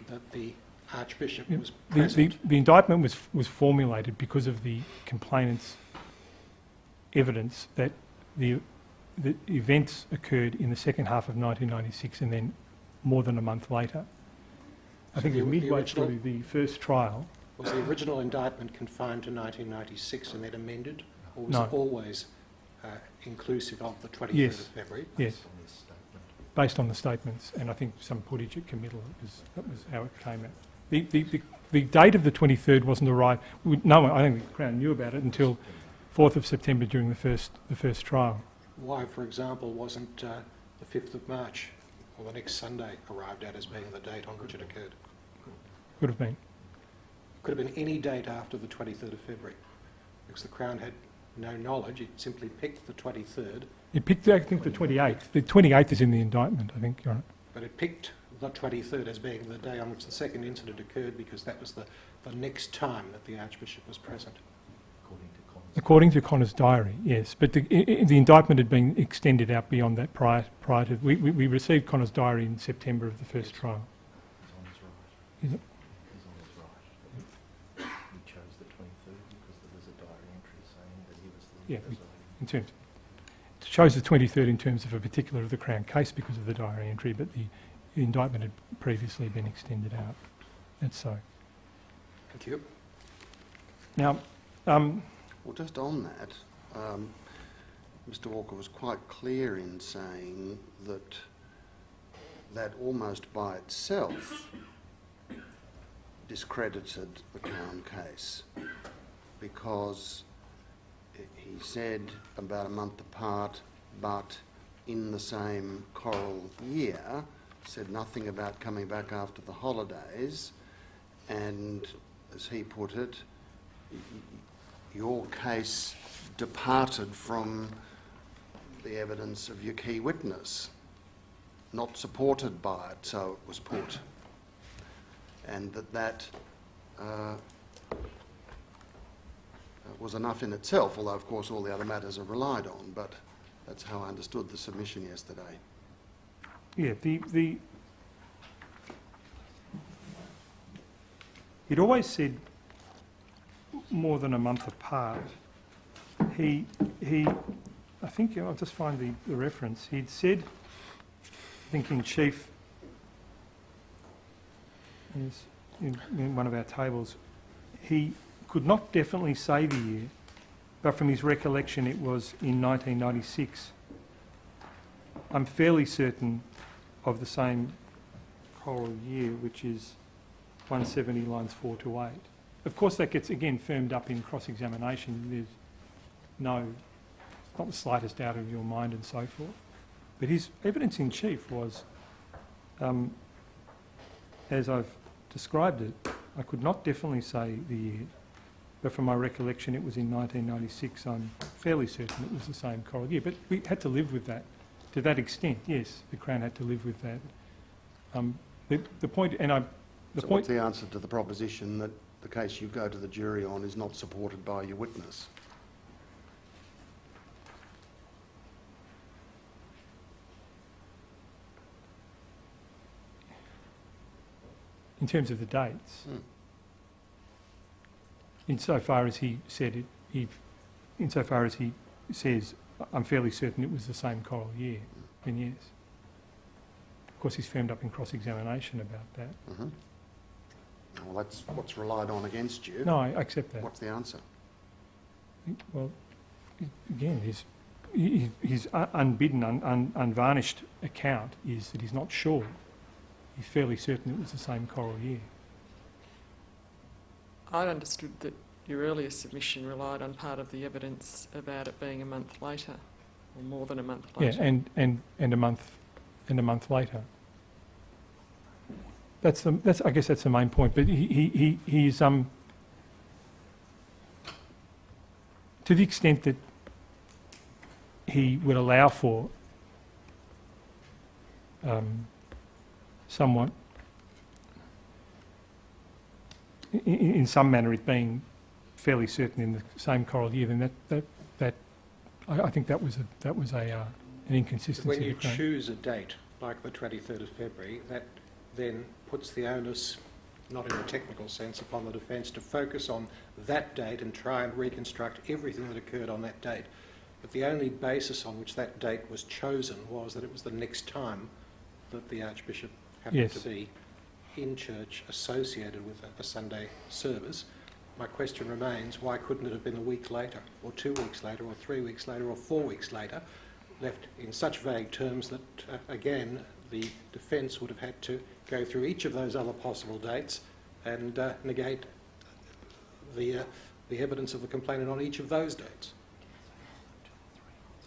that the Archbishop
Yeah,
was
the
present.
indictment was formulated because of the complainant's evidence that the events occurred in the second half of 1996 and then more than a month later. I
So
think it was
the
midway
original-
through the first trial.
Was the original indictment confined to 1996 and then amended? Or was
No.
it always inclusive of the 23rd
Yes.
of February?
Yes,
on this statement,
based on the statements, and I think some footage at committal. That was how it came out. The date of the 23rd wasn't arrived. No, I think the Crown knew about it until 4th of September during the first trial.
Why, for example, wasn't the 5th of March or the next Sunday arrived at as being the date on which it occurred?
Could have been.
Could have been any date after the 23rd of February, because the Crown had no knowledge. It simply picked the 23rd,
It picked, I think, the 28th. The 28th is in the indictment, I think, Your Honour.
but it picked the 23rd as being the day on which the second incident occurred, because that was the next time that the Archbishop was present.
according to Connor's.
According to Connor's diary, yes. But the indictment had been extended out beyond that prior to... We received Connor's diary in September of the first trial.
He's on his right.
Is it?
He's on his right. He chose the 23rd because there was a diary entry saying that he was the
Yeah,
presiding.
In terms... It shows the 23rd in terms of a particular of the Crown case because of the diary entry, but the indictment had previously been extended out. That's so.
Thank you.
Now,
Well, just on that, Mr Walker was quite clear in saying that almost by itself discredited the Crown case, because he said about a month apart, but in the same choral year, said nothing about coming back after the holidays, and as he put it, your case departed from the evidence of your key witness, not supported by it, so it was put, and that was enough in itself, although of course all the other matters are relied on, but that's how I understood the submission yesterday.
yeah, he'd always said more than a month apart. I think, I'll just find the reference. He'd said, I think in chief, in one of our tables, he could not definitely say the year, but from his recollection it was in 1996. I'm fairly certain of the same choral year, which is 170 lines 4 to 8. Of course that gets again firmed up in cross-examination. There's not the slightest doubt of your mind and so forth. But his evidence in chief was as I've described it, I could not definitely say the year, but from my recollection it was in 1996. I'm fairly certain it was the same coral year, but we had to live with that. To that extent, yes, the Crown had to live with that. The point, and the
So
point...
what's the answer to the proposition that the case you go to the jury on is not supported by your witness?
In terms of the dates, insofar as he said it, insofar as he says, I'm fairly certain it was the same coral year, then yes. Of course, he's firmed up in cross-examination about that.
Mhm. Well, that's what's relied on against you.
No, I accept that.
What's the answer?
Well, again, his unbidden, unvarnished account is that he's not sure. He's fairly certain it was the same coral year.
I'd understood that your earlier submission relied on part of the evidence about it being a month later, or more than a month later.
Yeah, and a month later. I guess that's the main point. But he's to the extent that he would allow for somewhat, in some manner, it being fairly certain in the same coral year, then that I think that was an inconsistency.
When you
of the Crown.
choose a date, like the 23rd of February, that then puts the onus, not in a technical sense, upon the defence to focus on that date and try and reconstruct everything that occurred on that date. But the only basis on which that date was chosen was that it was the next time that the Archbishop happened
Yes.
to be in church associated with a Sunday service. My question remains, why couldn't it have been a week later, or 2 weeks later, or 3 weeks later, or 4 weeks later, left in such vague terms that, again, the defence would have had to go through each of those other possible dates and negate the evidence of the complainant on each of those dates.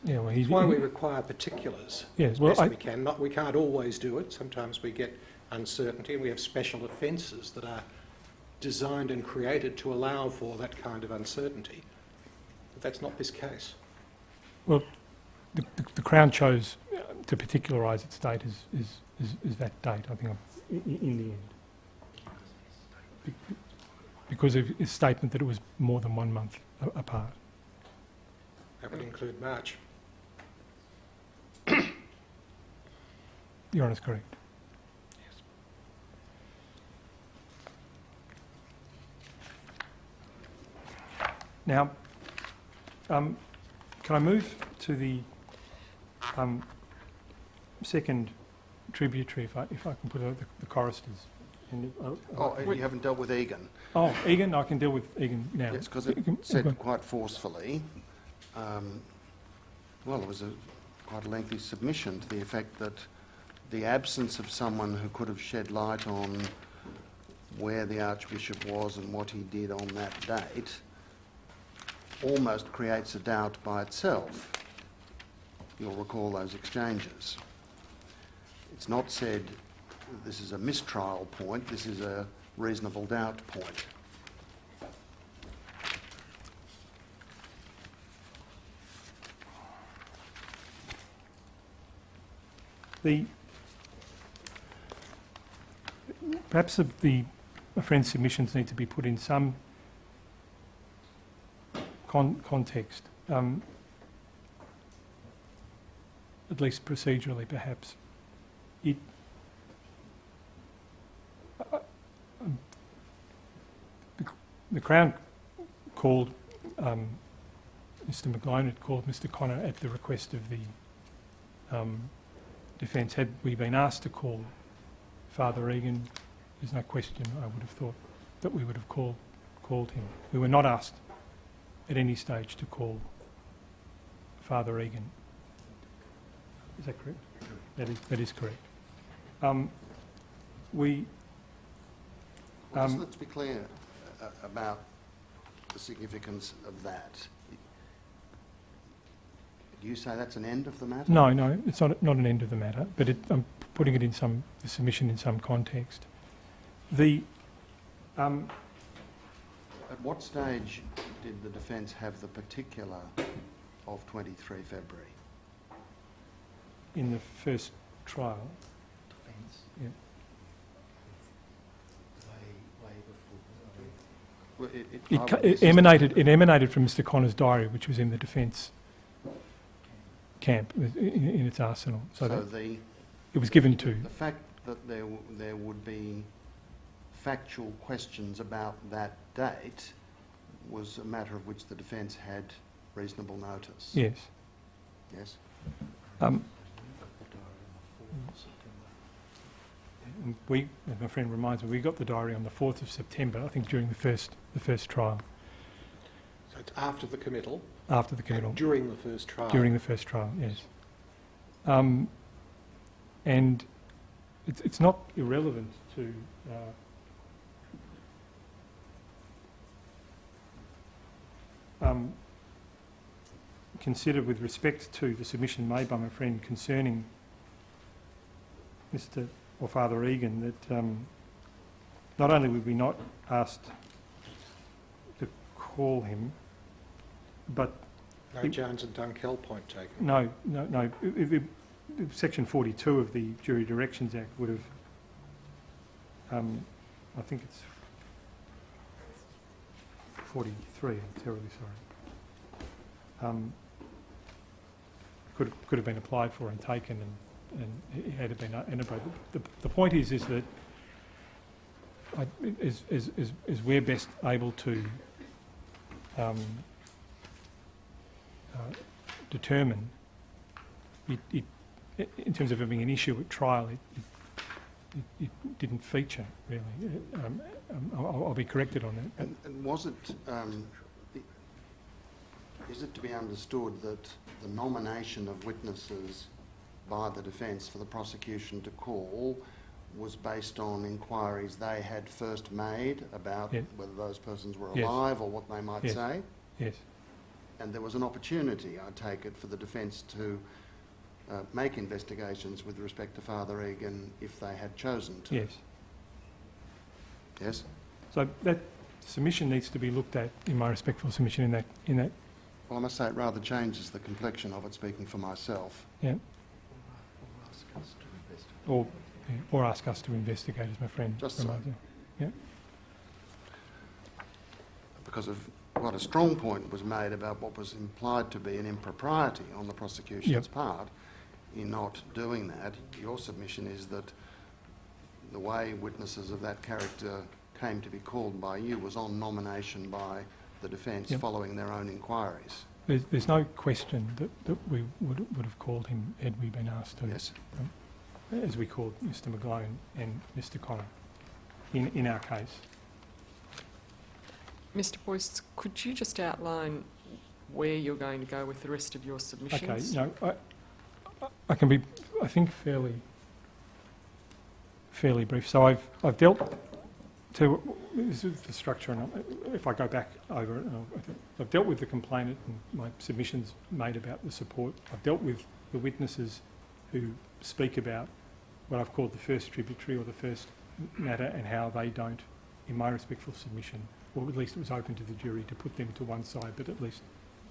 Yeah, well,
That's why we require particulars
Yes,
as
well,
best we can. We can't always do it. Sometimes we get uncertainty, and we have special offences that are designed and created to allow for that kind of uncertainty. But that's not this case.
Well, the Crown chose to particularise its date as that date, I think, in the end. Because of his statement that it was more than 1 month apart.
That would include March.
Your Honour's correct. Now, can I move to the second tributary, if I can put the choristers? And,
You haven't dealt with Egan.
oh, Egan, I can deal with Egan now.
Yes, because it said quite forcefully, well, it was quite a lengthy submission to the effect that the absence of someone who could have shed light on where the Archbishop was and what he did on that date almost creates a doubt by itself. You'll recall those exchanges. It's not said this is a mistrial point, this is a reasonable doubt point.
Perhaps the friend's submissions need to be put in some context, at least procedurally, perhaps. The Crown called Mr. McGlone, had called Mr. Connor at the request of the defence. Had we been asked to call Father Egan, there's no question I would have thought that we would have called him. We were not asked at any stage to call Father Egan. Is that correct? That is correct.
Let's be clear about the significance of that. Do you say that's an end of the matter?
No, it's not an end of the matter, but I'm putting it in the submission in some context. The,
At what stage did the defence have the particular of 23 February?
in the first trial,
Defence.
Yeah.
Way before.
Well,
it emanated from Mr Connor's diary, which was in the defence camp in its arsenal. So that it was given to.
the fact that there would be factual questions about that date was a matter of which the defence had reasonable notice.
Yes.
Yes.
And we, as my friend reminds me, we got the diary on the 4th of September, I think during the first trial,
So it's after the committal,
after the committal.
and during the first trial.
During the first trial, yes. And it's not irrelevant to consider with respect to the submission made by my friend concerning Mr or Father Egan that not only were we not asked to call him, but
No Jones and Dunkell point taken.
no. Section 42 of the Jury Directions Act would have, I think it's 43, I'm terribly sorry, could have been applied for and taken and it had been entered. The point is that as we're best able to determine, it in terms of having an issue at trial, it didn't feature really. I'll be corrected on that.
And was it, is it to be understood that the nomination of witnesses by the defence for the prosecution to call was based on inquiries they had first made about
Yes.
whether those persons were
Yes.
alive or what they might
Yes.
say?
Yes,
And there was an opportunity, I take it, for the defence to make investigations with respect to Father Egan if they had chosen to.
yes.
Yes?
So that submission needs to be looked at, in my respectful submission, in that.
Well, I must say it rather changes the complexion of it, speaking for myself.
Yeah.
Or ask us to investigate.
Or ask us to investigate, as my friend
Just so.
reminds me. Yeah.
Because of quite a strong point was made about what was implied to be an impropriety on the prosecution's
Yep.
part in not doing that. Your submission is that the way witnesses of that character came to be called by you was on nomination by the defence
Yep.
following their own inquiries.
There's no question that we would have called him had we been asked to,
Yes.
as we called Mr McGlone and Mr Connor in our case.
Mr Boyce, could you just outline where you're going to go with the rest of your submissions?
Okay, no, I can be, I think, fairly brief. So I've dealt to, this is the structure, and if I go back over it, I've dealt with the complainant and my submissions made about the support. I've dealt with the witnesses who speak about what I've called the first tributary or the first matter and how they don't, in my respectful submission, or at least it was open to the jury to put them to one side, but at least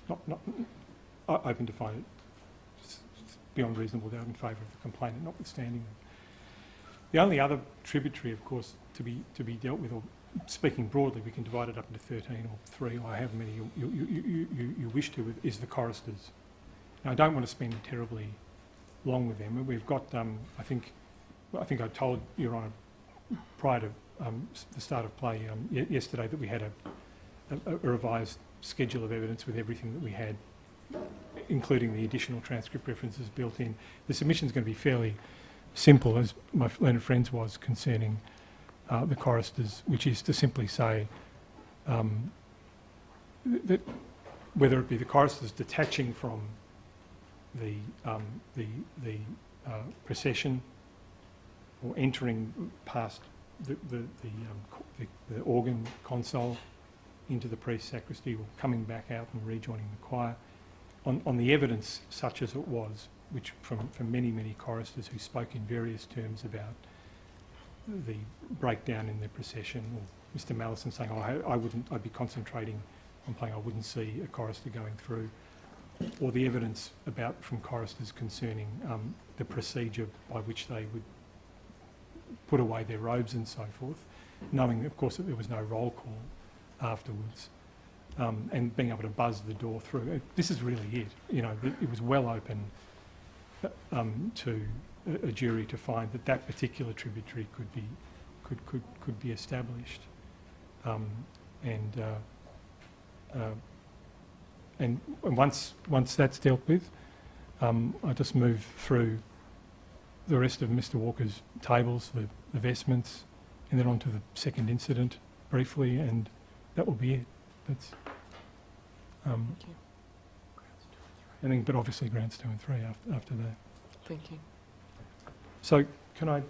not open to find it beyond reasonable doubt in favour of the complainant, notwithstanding them. The only other tributary, of course, to be dealt with, or speaking broadly, we can divide it up into 13 or 3 or however many you wish to, is the choristers. Now, I don't want to spend terribly long with them. We've got, I think I told Your Honour prior to the start of play yesterday that we had a revised schedule of evidence with everything that we had, including the additional transcript references built in. The submission's going to be fairly simple, as my learned friends was, concerning the choristers, which is to simply say that whether it be the choristers detaching from the procession or entering past the organ console into the priest's sacristy, or coming back out and rejoining the choir, on the evidence such as it was, which from many choristers who spoke in various terms about the breakdown in the procession, or Mr Mallison saying, oh, I'd be concentrating on playing, I wouldn't see a chorister going through, or the evidence from choristers concerning the procedure by which they would put away their robes and so forth, knowing, of course, that there was no roll call afterwards, and being able to buzz the door through. This is really it. You know, it was well open to a jury to find that that particular tributary could be established, and once that's dealt with, I just move through the rest of Mr Walker's tables, the vestments, and then on to the second incident briefly, and that will be it. That's
Thank you.
and then, but obviously grounds 2 and 3 after that.
Thank you.
So can I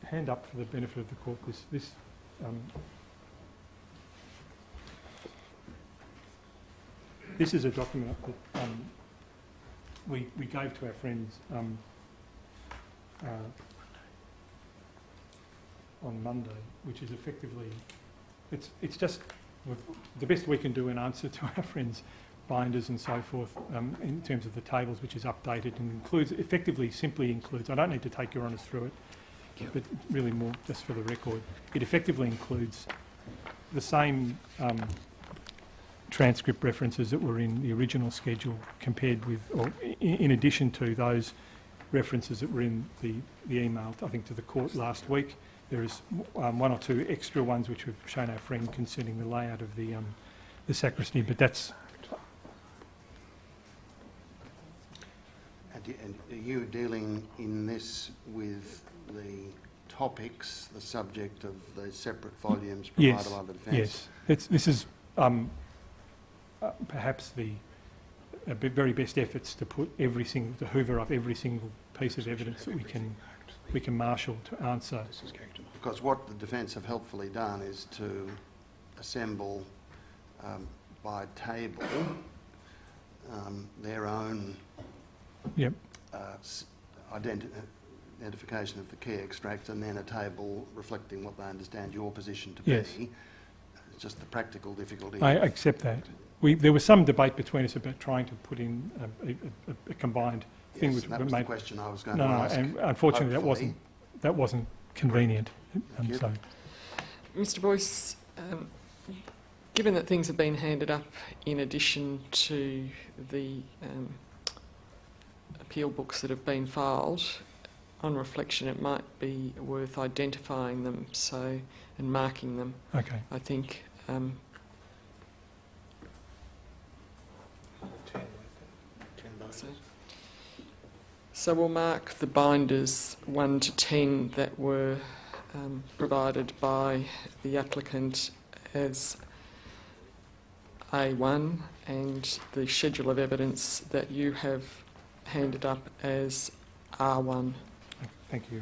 hand up for the benefit of the court this this is a document that we gave to our friends on Monday, which is effectively, it's just the best we can do in answer to our friends' binders and so forth, in terms of the tables, which is updated and simply includes, I don't need to take your honours through it, but really more just for the record, it effectively includes the same transcript references that were in the original schedule compared with, or in addition to those references that were in the email, I think, to the court last week. There is 1 or 2 extra ones which we've shown our friend concerning the layout of the sacristy, but that's...
And are you dealing in this with the topics, the subject of the separate volumes provided by the defence?
Yes. This is perhaps the very best efforts to to hoover up every single piece of evidence that we can marshal to answer.
Because what the defence have helpfully done is to assemble by table their own
Yep.
identification of the key extracts, and then a table reflecting what they understand your position to
Yes.
be. It's just the practical difficulty.
I accept that. There was some debate between us about trying to put in a combined thing,
Yes,
which
that was the question I was going
no,
to ask.
and unfortunately
hopefully.
that wasn't convenient.
Thank you.
So
Mr Boyce, given that things have been handed up in addition to the appeal books that have been filed, on reflection it might be worth identifying them and marking them.
okay.
I think so we'll mark the binders 1 to 10 that were provided by the applicant as A1, and the schedule of evidence that you have handed up as R1.
Thank you.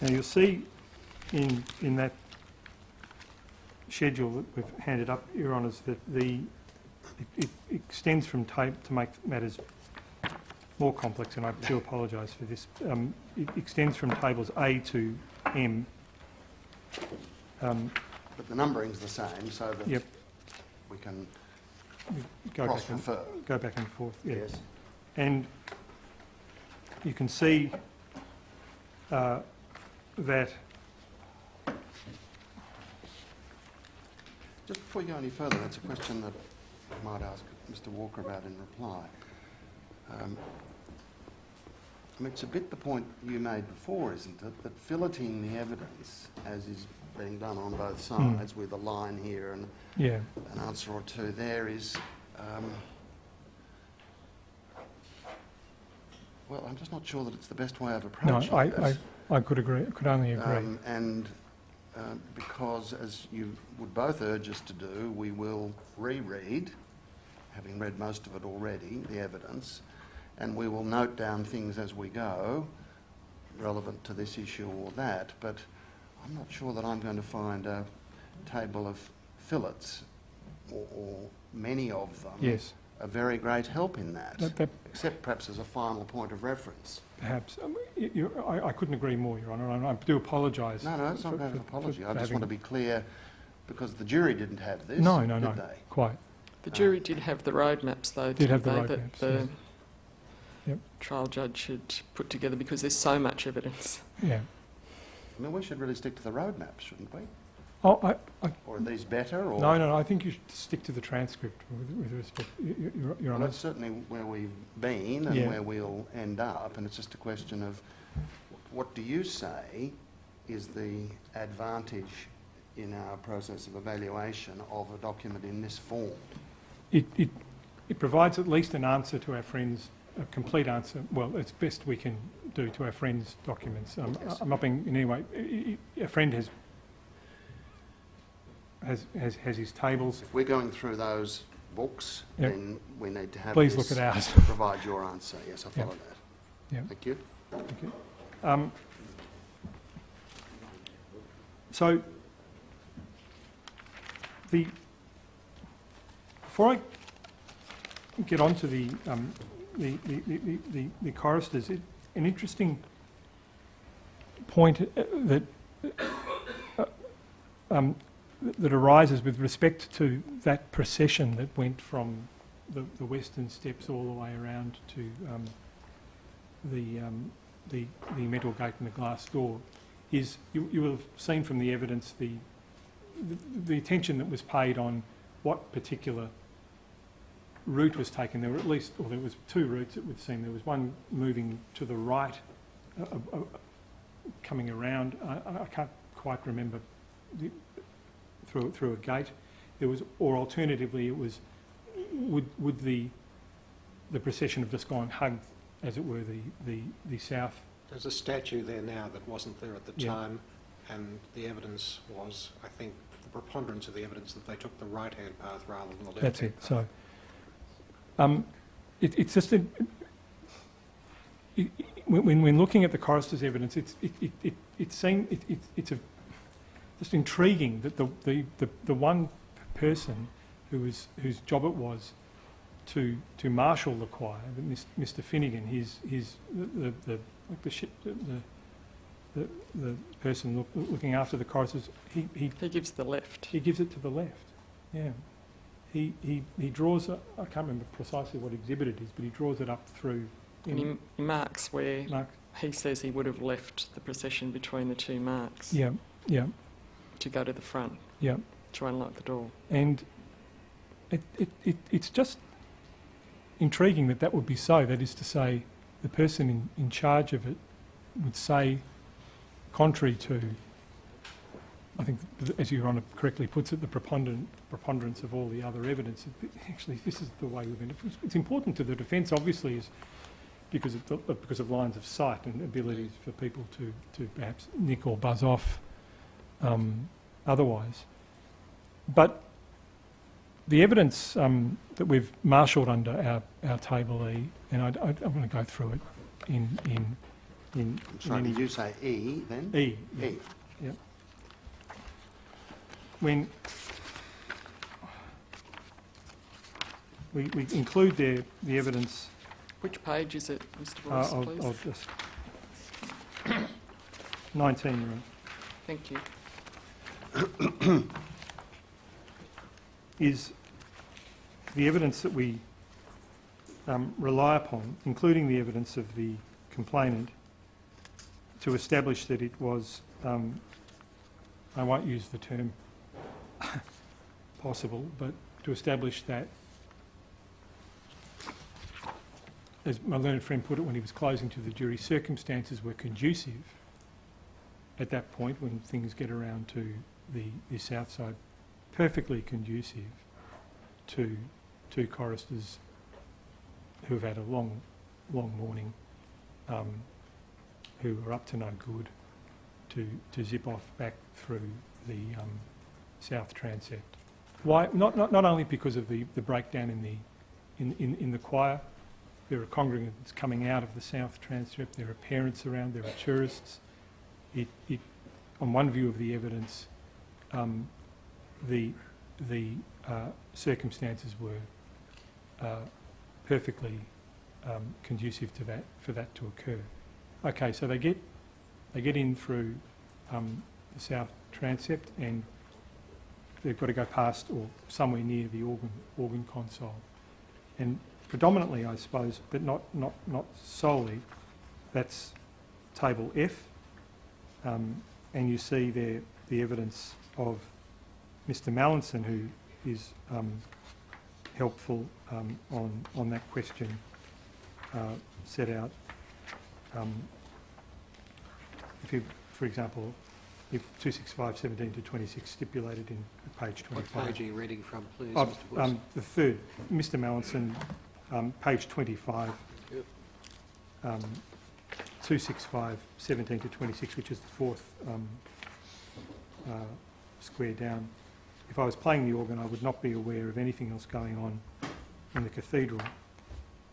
Now you'll see in that schedule that we've handed up, Your Honours, that it extends from to make matters more complex, and I do apologise for this. It extends from tables A to M.
But the numbering's the same, so that
Yep.
we can
Go
cross-refer.
back and forth. Yeah.
Yes.
And you can see that.
Just before you go any further, that's a question that I might ask Mr Walker about in reply. I mean, it's a bit the point you made before, isn't it, that filleting the evidence, as is being done on both sides, with a line here and
Yeah.
an answer or two there, is... well, I'm just not sure that it's the best way of
No,
approaching this.
I could agree. I could only agree.
Because, as you would both urge us to do, we will reread having read most of it already, the evidence, and we will note down things as we go relevant to this issue or that, but I'm not sure that I'm going to find a table of fillets or many of them
Yes,
a very great help in that,
that
except perhaps as a final point of reference.
perhaps. I couldn't agree more, Your Honour, and I do apologise.
No, it's not
for-
going to
for-
apology.
for
I just
having-
want to be clear, because the jury didn't have this,
No,
did they?
quite.
The jury did have the road maps, though,
Did have
didn't
the
they,
road
that
maps,
the
yes. Yep.
trial judge had put together, because there's so much evidence.
Yeah.
I mean, we should really stick to the road maps, shouldn't we?
Oh,
Or are these better? Or
no, I think you should stick to the transcript with respect, Your
Well,
Honour.
that's certainly where we've been and
Yeah.
where we'll end up, and it's just a question of what do you say is the advantage in our process of evaluation of a document in this form?
It provides at least an answer to our friends, a complete answer. Well, it's best we can do to our friends' documents.
Yes.
I'm not being in any way. A friend has his tables.
If we're going through those books,
Yep.
then we need to have
Please
this
look at ours.
to provide your answer. Yes, I follow that.
Yep.
Thank you.
Okay. So before I get on to the choristers, an interesting point that arises with respect to that procession that went from the Western Steps all the way around to the metal gate and the glass door, is you will have seen from the evidence the attention that was paid on what particular route was taken. There were at least, or there was two routes it would seem. There was one moving to the right, coming around. I can't quite remember through a gate. There was, or alternatively, it was would the procession have just gone hugged, as it were, the south.
There's a statue there now that wasn't there at the
Yeah.
time, and the evidence was, I think, the preponderance of the evidence that they took the right-hand path rather than the left-hand
That's it.
path.
So it's just when looking at the chorister's evidence, it's just intriguing that the one person whose job it was to marshal the choir, Mr. Finnegan, the person looking after the choristers,
He gives the left.
he gives it to the left. Yeah. He draws, I can't remember precisely what exhibit it is, but he draws it up through.
And he marks where
Mark.
he says he would have left the procession between the two marks
Yeah,
to go to the front,
yeah.
to unlock the door.
And it's just intriguing that would be so. That is to say, the person in charge of it would say, contrary to, I think, as Your Honour correctly puts it, the preponderance of all the other evidence. Actually, this is the way we've been. It's important to the defence, obviously, is because of lines of sight and abilities for people to perhaps nick or buzz off otherwise. But the evidence that we've marshalled under our table E, and I'm going to go through it in
Sorry, did you say E then?
E.
E.
Yep. When we include there the evidence,
Which page is it, Mr. Boyce, please?
I'll just 19
Thank you.
is the evidence that we rely upon, including the evidence of the complainant, to establish that it was, I won't use the term possible, but to establish that, as my learned friend put it when he was closing to the jury, circumstances were conducive at that point when things get around to the south side, perfectly conducive to two choristers who have had a long morning, who are up to no good, to zip off back through the south transept. Why? Not only because of the breakdown in the choir. There are congregants coming out of the south transept. There are parents around. There are tourists. On one view of the evidence, the circumstances were perfectly conducive to that, for that to occur. Okay, so they get in through the south transept, and they've got to go past or somewhere near the organ console. And predominantly, I suppose, but not solely, that's table F, and you see there the evidence of Mr. Mallinson, who is helpful on that question set out. If you, for example, if 265.17 to 26 stipulated in page 25.
What page are you reading from, please,
Oh,
Mr. Wilson?
the third, Mr. Mallinson, page 25.
Yep.
265.17 to 26, which is the fourth square down. If I was playing the organ, I would not be aware of anything else going on in the cathedral.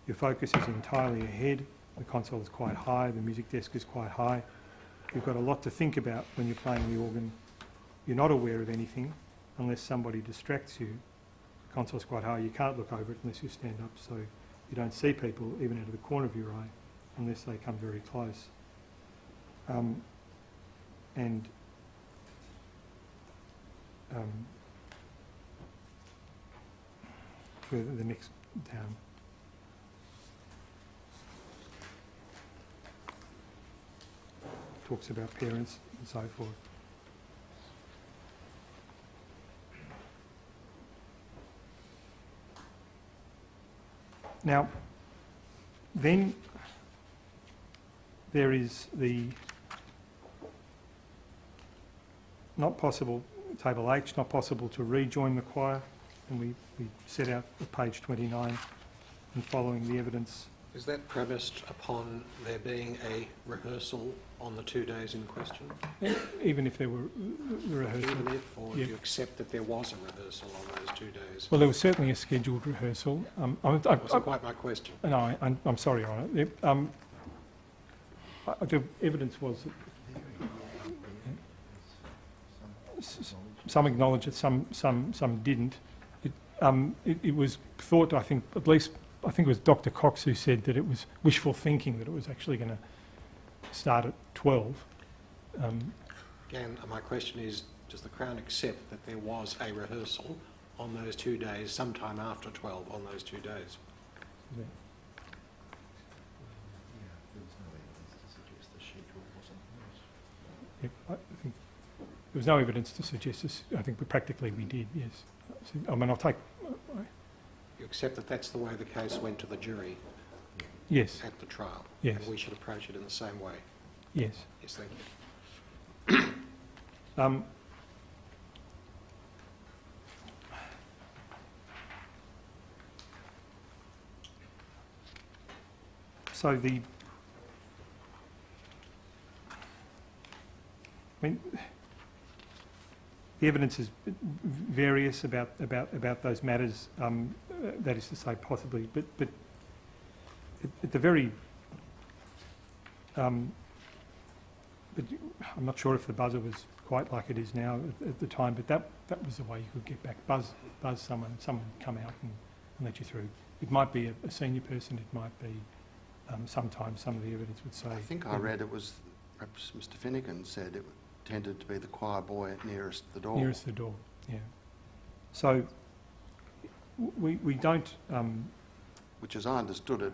Your focus is entirely ahead. The console is quite high. The music desk is quite high. You've got a lot to think about when you're playing the organ. You're not aware of anything unless somebody distracts you. The console's quite high. You can't look over it unless you stand up, so you don't see people even out of the corner of your eye unless they come very close. Further, the next down. Talks about parents and so forth. Now, then there is the not possible, table H, not possible to rejoin the choir, and we set out at page 29 and following the evidence.
Is that premised upon there being a rehearsal on the 2 days in question?
Even if there were rehearsal.
Even if, or
Yeah.
do you accept that there was a rehearsal on those 2 days?
Well, there was certainly a scheduled rehearsal.
That wasn't quite my question.
No, I'm sorry, Your Honour. The evidence was that some acknowledged it, some didn't. It was thought, I think, at least, I think it was Dr. Cox who said that it was wishful thinking that it was actually going to start at 12.
Again, my question is, does the Crown accept that there was a rehearsal on those 2 days, sometime after 12 on those 2 days?
Yeah, there was no evidence to suggest the schedule wasn't met.
Yeah, I think there was no evidence to suggest this. I think practically we did, yes. I mean, I'll take...
You accept that that's the way the case went to the jury
Yes,
at the trial?
Yes.
And we should approach it in the same way?
yes.
Yes, thank you.
So the... I mean, the evidence is various about those matters. That is to say, possibly, but at the very, but I'm not sure if the buzzer was quite like it is now at the time. But that was the way you could get back. Buzz someone come out and let you through. It might be a senior person. It might be sometimes some of the evidence would say.
I think I read it was, perhaps Mr. Finnegan said it tended to be the choir boy nearest the door.
Nearest the door, yeah. So we don't...
Which, as I understood it,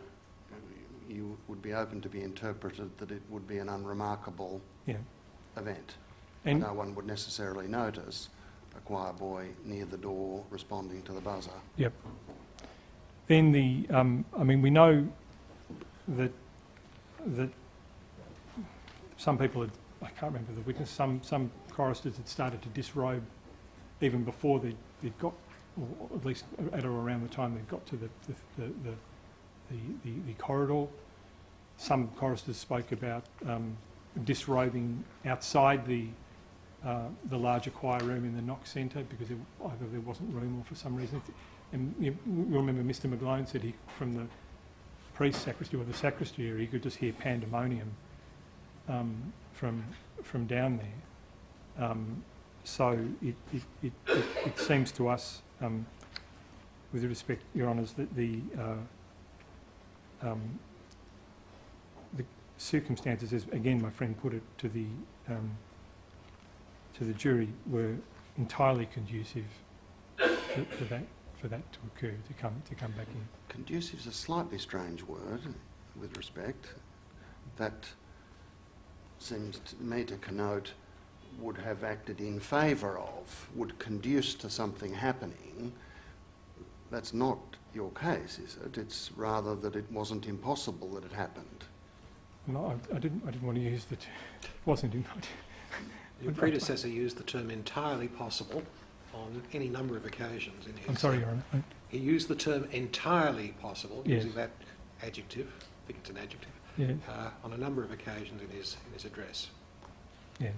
you would be open to be interpreted that it would be an unremarkable
yeah.
event.
And
No one would necessarily notice a choir boy near the door responding to the buzzer.
Yep. Then the... I mean, we know that some people had... I can't remember the witness. Some choristers had started to disrobe even before they'd got, or at least at or around the time they got to the corridor. Some choristers spoke about disrobing outside the larger choir room in the Knox Centre because either there wasn't room or for some reason. And you remember Mr McGlone said from the priest sacristy or the sacristy area, he could just hear pandemonium from down there. So it seems to us, with respect, Your Honours, that the circumstances, as again my friend put it to the jury, were entirely conducive for that to occur, to come back in.
Conducive is a slightly strange word, with respect. That seems to me to connote would have acted in favour of, would conduce to something happening. That's not your case, is it? It's rather that it wasn't impossible that it happened.
No, I didn't want to use the term. Wasn't in.
Your predecessor used the term entirely possible on any number of occasions in his...
I'm sorry, Your Honour.
He used the term entirely possible,
Yes.
using that adjective, I think it's an adjective,
Yes.
on a number of occasions in his address.
Yes.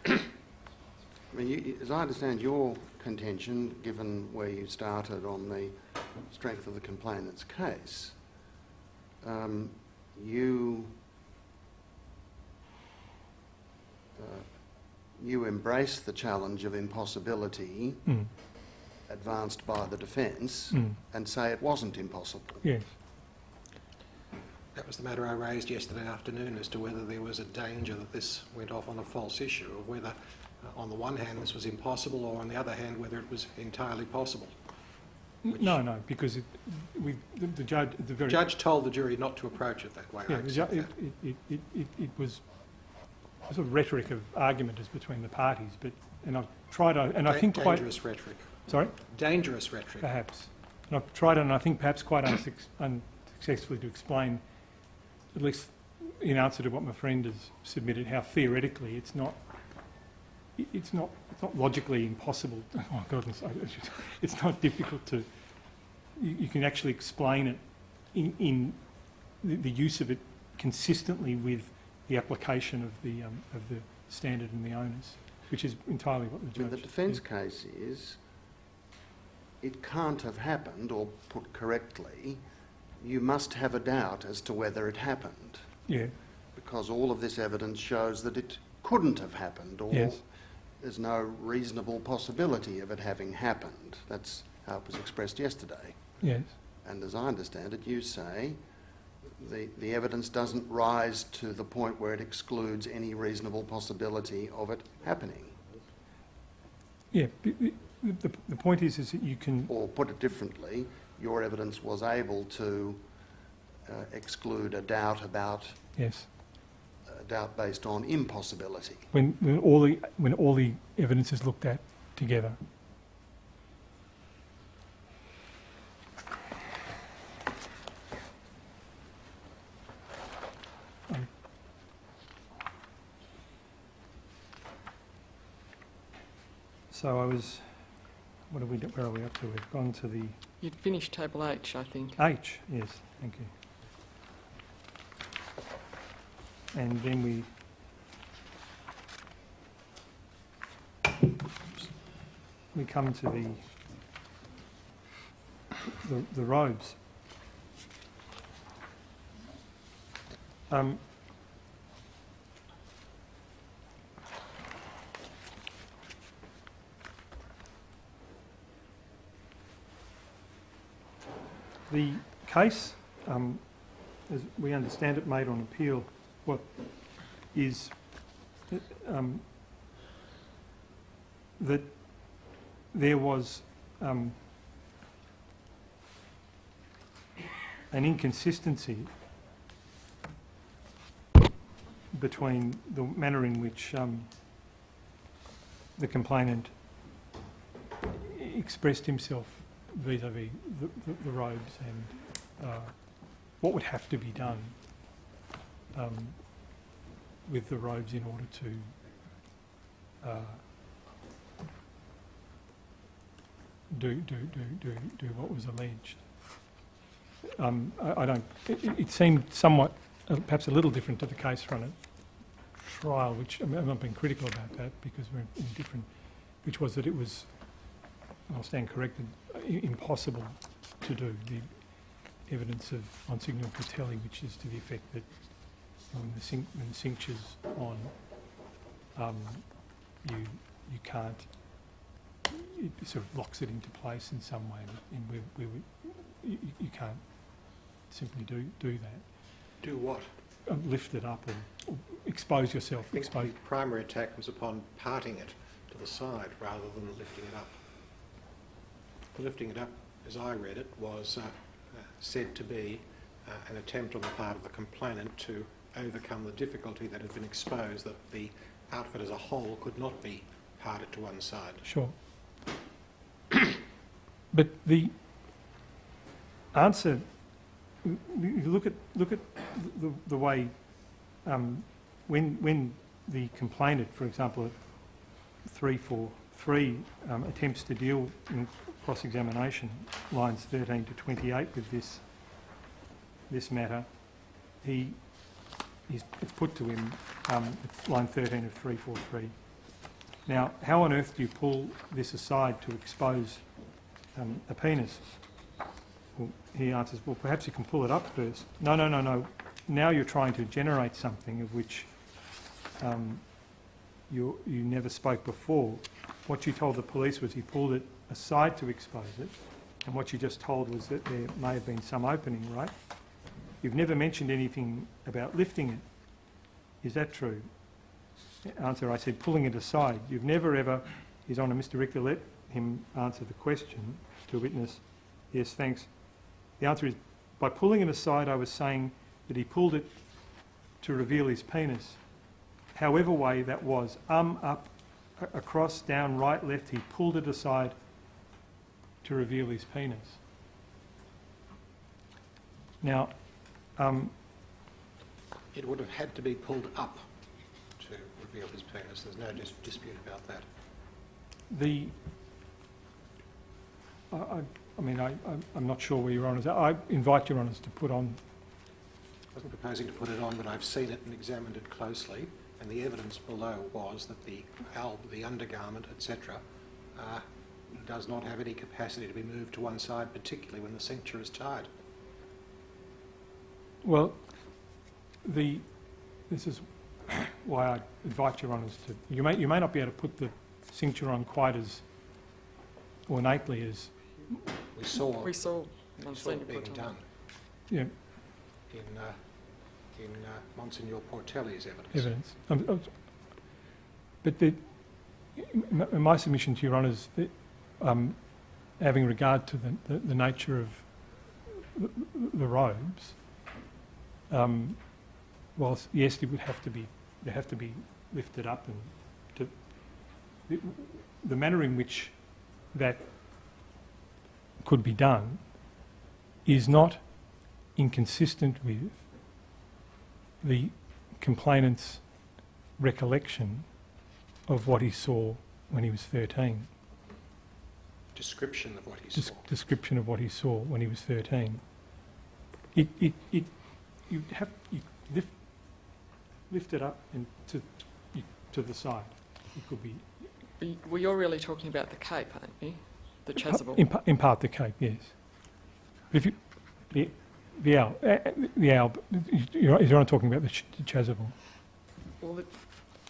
I mean, as I understand your contention, given where you started on the strength of the complainant's case, you embrace the challenge of impossibility advanced by the defence and say it wasn't impossible.
Yes.
That was the matter I raised yesterday afternoon as to whether there was a danger that this went off on a false issue, or whether, on the one hand, this was impossible, or on the other hand, whether it was entirely possible.
No, because the judge, at the very...
The judge told the jury not to approach it that way.
Yeah,
I accept that.
it was a sort of rhetoric of argument as between the parties, and I've tried, and I think quite...
Dangerous rhetoric.
Sorry?
Dangerous rhetoric.
Perhaps. And I've tried, and I think perhaps quite unsuccessfully, to explain, at least in answer to what my friend has submitted, how theoretically it's not logically impossible. Oh God, it's not difficult to. You can actually explain it in the use of it consistently with the application of the standard and the onus, which is entirely what the judge.
The defence case is it can't have happened, or put correctly, you must have a doubt as to whether it happened.
Yeah.
Because all of this evidence shows that it couldn't have happened, or
Yes.
there's no reasonable possibility of it having happened. That's how it was expressed yesterday.
Yes.
And as I understand it, you say the evidence doesn't rise to the point where it excludes any reasonable possibility of it happening.
Yeah. The point is that you can.
Or put it differently, your evidence was able to exclude a doubt about
Yes.
a doubt based on impossibility.
When all the evidence is looked at together. So I was. What have we? Where are we up to? We've gone to the
You'd finished table H, I think.
H. Yes, thank you. And then we come to the robes. The case, as we understand it, made on appeal, what is that there was an inconsistency between the manner in which the complainant expressed himself vis-à-vis the robes and what would have to be done with the robes in order to do what was alleged. I don't. It seemed somewhat, perhaps a little different to the case run at trial, which I'm not being critical about that because we're in different. Which was that it was. I'll stand corrected. impossible to do. The evidence of Monsignor Portelli, which is to the effect that when the cincture's on, you can't. It sort of locks it into place in some way, and you can't simply do that.
Do what?
Lift it up or expose yourself.
I think
Expose.
the primary attack was upon parting it to the side rather than lifting it up. The lifting it up, as I read it, was said to be an attempt on the part of the complainant to overcome the difficulty that had been exposed, that the outfit as a whole could not be parted to one side.
Sure. But the answer, you look at the way when the complainant, for example, at 343 attempts to deal in cross-examination, lines 13 to 28 with this matter, it's put to him at line 13 of 343. Now, how on earth do you pull this aside to expose a penis? Well, he answers, well, perhaps you can pull it up first. No. Now you're trying to generate something of which you never spoke before. What you told the police was he pulled it aside to expose it, and what you just told was that there may have been some opening, right? You've never mentioned anything about lifting it. Is that true? Answer, I said pulling it aside. You've never ever, His Honour, Mr Richter, let him answer the question to a witness. Yes, thanks. The answer is, by pulling it aside, I was saying that he pulled it to reveal his penis. However way that was, up, across, down, right, left, he pulled it aside to reveal his penis. Now,
It would have had to be pulled up to reveal his penis. There's no dispute about that.
I'm not sure where Your Honour's at. I invite Your Honours to put on.
I wasn't proposing to put it on, but I've seen it and examined it closely, and the evidence below was that the alb, the undergarment, etc., does not have any capacity to be moved to one side, particularly when the cincture is tied.
Well, this is why I invite Your Honours to. You may not be able to put the cincture on quite as ornately as.
We saw
Monsignor
it being
Portelli.
done
Yeah,
in Monsignor Portelli's evidence.
But my submission to Your Honours, having regard to the nature of the robes, whilst yes, they have to be lifted up, and the manner in which that could be done is not inconsistent with the complainant's recollection of what he saw when he was 13.
Description of what he saw.
Description of what he saw when he was 13. You lift it up and to the side. It could be.
Well, you're really talking about the cape, aren't you? The chasuble.
In part the cape, yes. If you, the alb, you're not talking about the chasuble.
Well,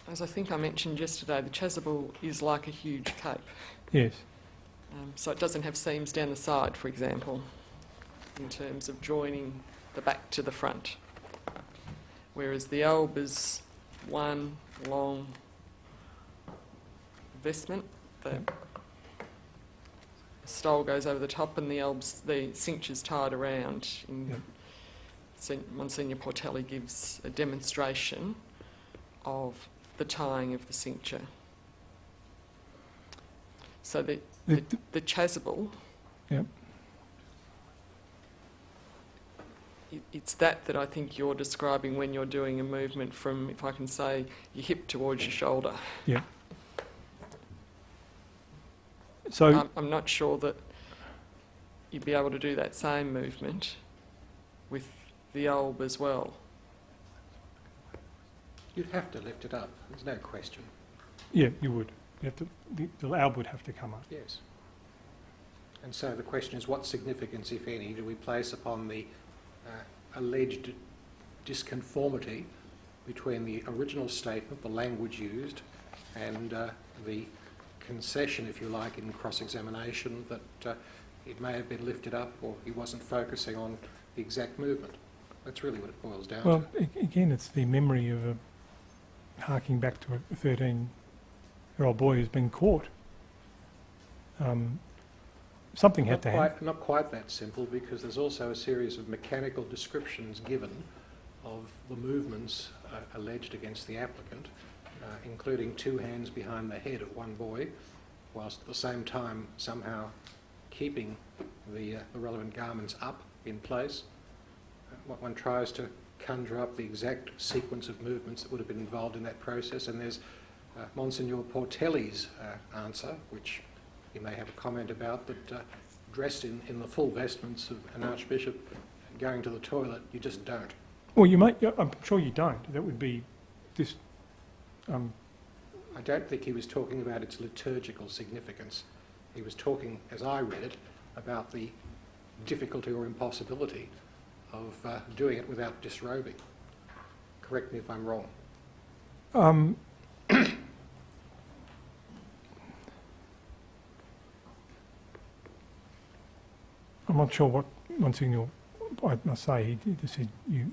as I think I mentioned yesterday, the chasuble is like a huge cape.
Yes.
So it doesn't have seams down the side, for example, in terms of joining the back to the front. Whereas the alb is one long vestment. The stole goes over the top and the cincture's tied around. Monsignor Portelli gives a demonstration of the tying of the cincture. So the chasuble,
yep.
It's that I think you're describing when you're doing a movement from, if I can say, your hip towards your shoulder.
Yeah. So
I'm not sure that you'd be able to do that same movement with the alb as well.
You'd have to lift it up, there's no question.
yeah, you would. You have to. The alb would have to come up.
Yes. And so the question is, what significance, if any, do we place upon the alleged disconformity between the original statement, the language used, and the concession, if you like, in cross-examination that it may have been lifted up or he wasn't focusing on the exact movement? That's really what it boils down
Well,
to.
again, it's the memory of harking back to a 13-year-old boy who's been caught. Something had to happen.
Not quite that simple, because there's also a series of mechanical descriptions given of the movements alleged against the applicant, including two hands behind the head of one boy, whilst at the same time somehow keeping the relevant garments up in place. One tries to conjure up the exact sequence of movements that would have been involved in that process, and there's Monsignor Portelli's answer, which you may have a comment about, that dressed in the full vestments of an archbishop going to the toilet, you just don't.
Well, you might. I'm sure you don't. That would be this.
I don't think he was talking about its liturgical significance. He was talking, as I read it, about the difficulty or impossibility of doing it without disrobing. Correct me if I'm wrong.
I'm not sure what Monsignor. I must say, he just said you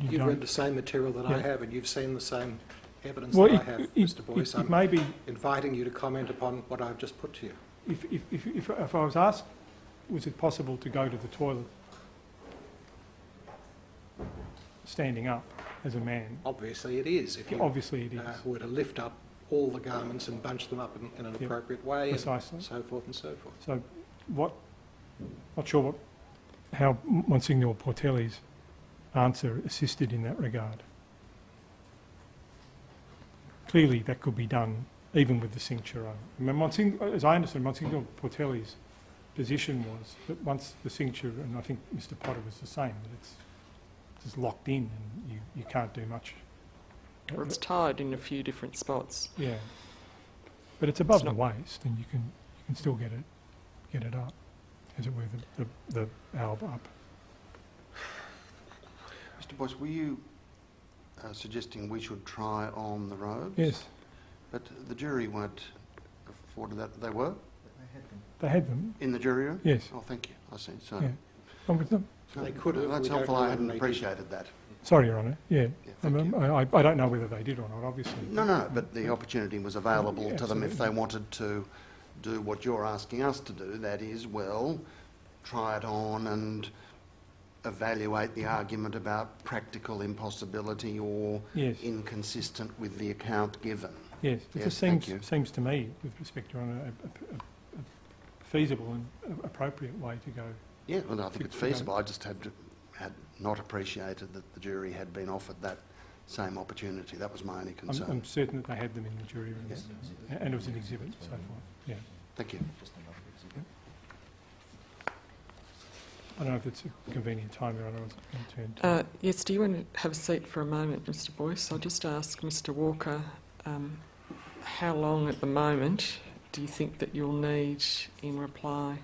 You've
don't.
read the same material that I
Yeah.
have, and you've seen the same evidence
Well,
that I have, Mr. Boyce.
it
I'm
may be.
inviting you to comment upon what I've just put to you.
If I was asked, was it possible to go to the toilet standing up as a man?
Obviously it is. If you
Obviously it is.
were to lift up all the garments and bunch them up in an
Yep.
appropriate way,
Precisely.
and so forth and so forth.
So, not sure how Monsignor Portelli's answer assisted in that regard. Clearly, that could be done even with the cincture on. I mean, as I understand, Monsignor Portelli's position was that once the cincture, and I think Mr. Potter was the same, that it's just locked in and you can't do much.
Or it's tied in a few different spots.
Yeah, but it's above
It's
the
not-
waist, and you can still get it up, as it were, the alb up.
Mr. Boyce, were you suggesting we should try on the robes?
Yes,
But the jury weren't afforded that. They were
they had them.
in the jury room?
Yes,
Oh, thank you. I see. So,
yeah. I'm with them.
so
They could have.
That's
We don't
helpful.
know
I
whether
hadn't
they did.
appreciated that.
Sorry, Your Honour. Yeah,
Yeah, thank you.
I don't know whether they did or not. Obviously.
No, but the opportunity was available
Yeah,
to them if they
absolutely.
wanted to do what you're asking us to do, that is, well, try it on and evaluate the argument about practical impossibility or
Yes,
inconsistent with the account given.
yes. It
Yes,
just
thank you.
seems to me, with respect, Your Honour, a feasible and appropriate way to go.
Yeah, well, I think it's
Okay.
feasible. I just had not appreciated that the jury had been offered that same opportunity. That was my only concern.
I'm certain that they had them in the jury room,
Yes.
and it was an exhibit, so forth. Yeah.
Thank you.
I don't know if it's a convenient time, Your Honour. I was going to turn to.
Yes, do you want to have a seat for a moment, Mr. Boyce? I'll just ask Mr. Walker, how long at the moment do you think that you'll need in reply?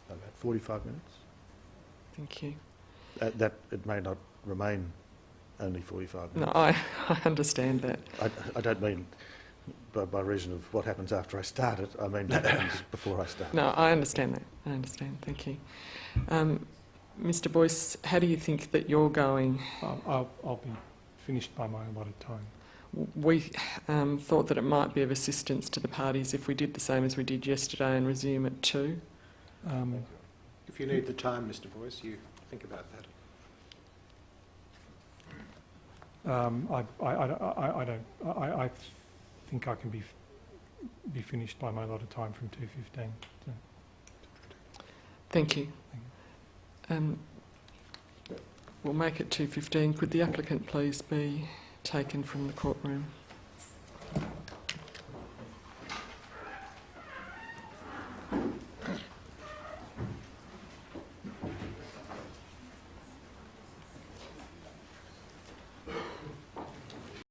About 45 minutes.
Thank you.
That it may not remain only 45
No,
minutes.
I understand that.
I don't mean by reason of what happens after I start it. I mean what happens before I start.
No, I understand that. I understand. Thank you. Mr. Boyce, how do you think that you're going?
I'll be finished by my allotted time.
We thought that it might be of assistance to the parties if we did the same as we did yesterday and resume at 2.
If you need the time, Mr. Boyce, you think about that.
I think I can be finished by my allotted time from 2:15. So.
Thank you. We'll make it 2:15. Could the applicant please be taken from the courtroom?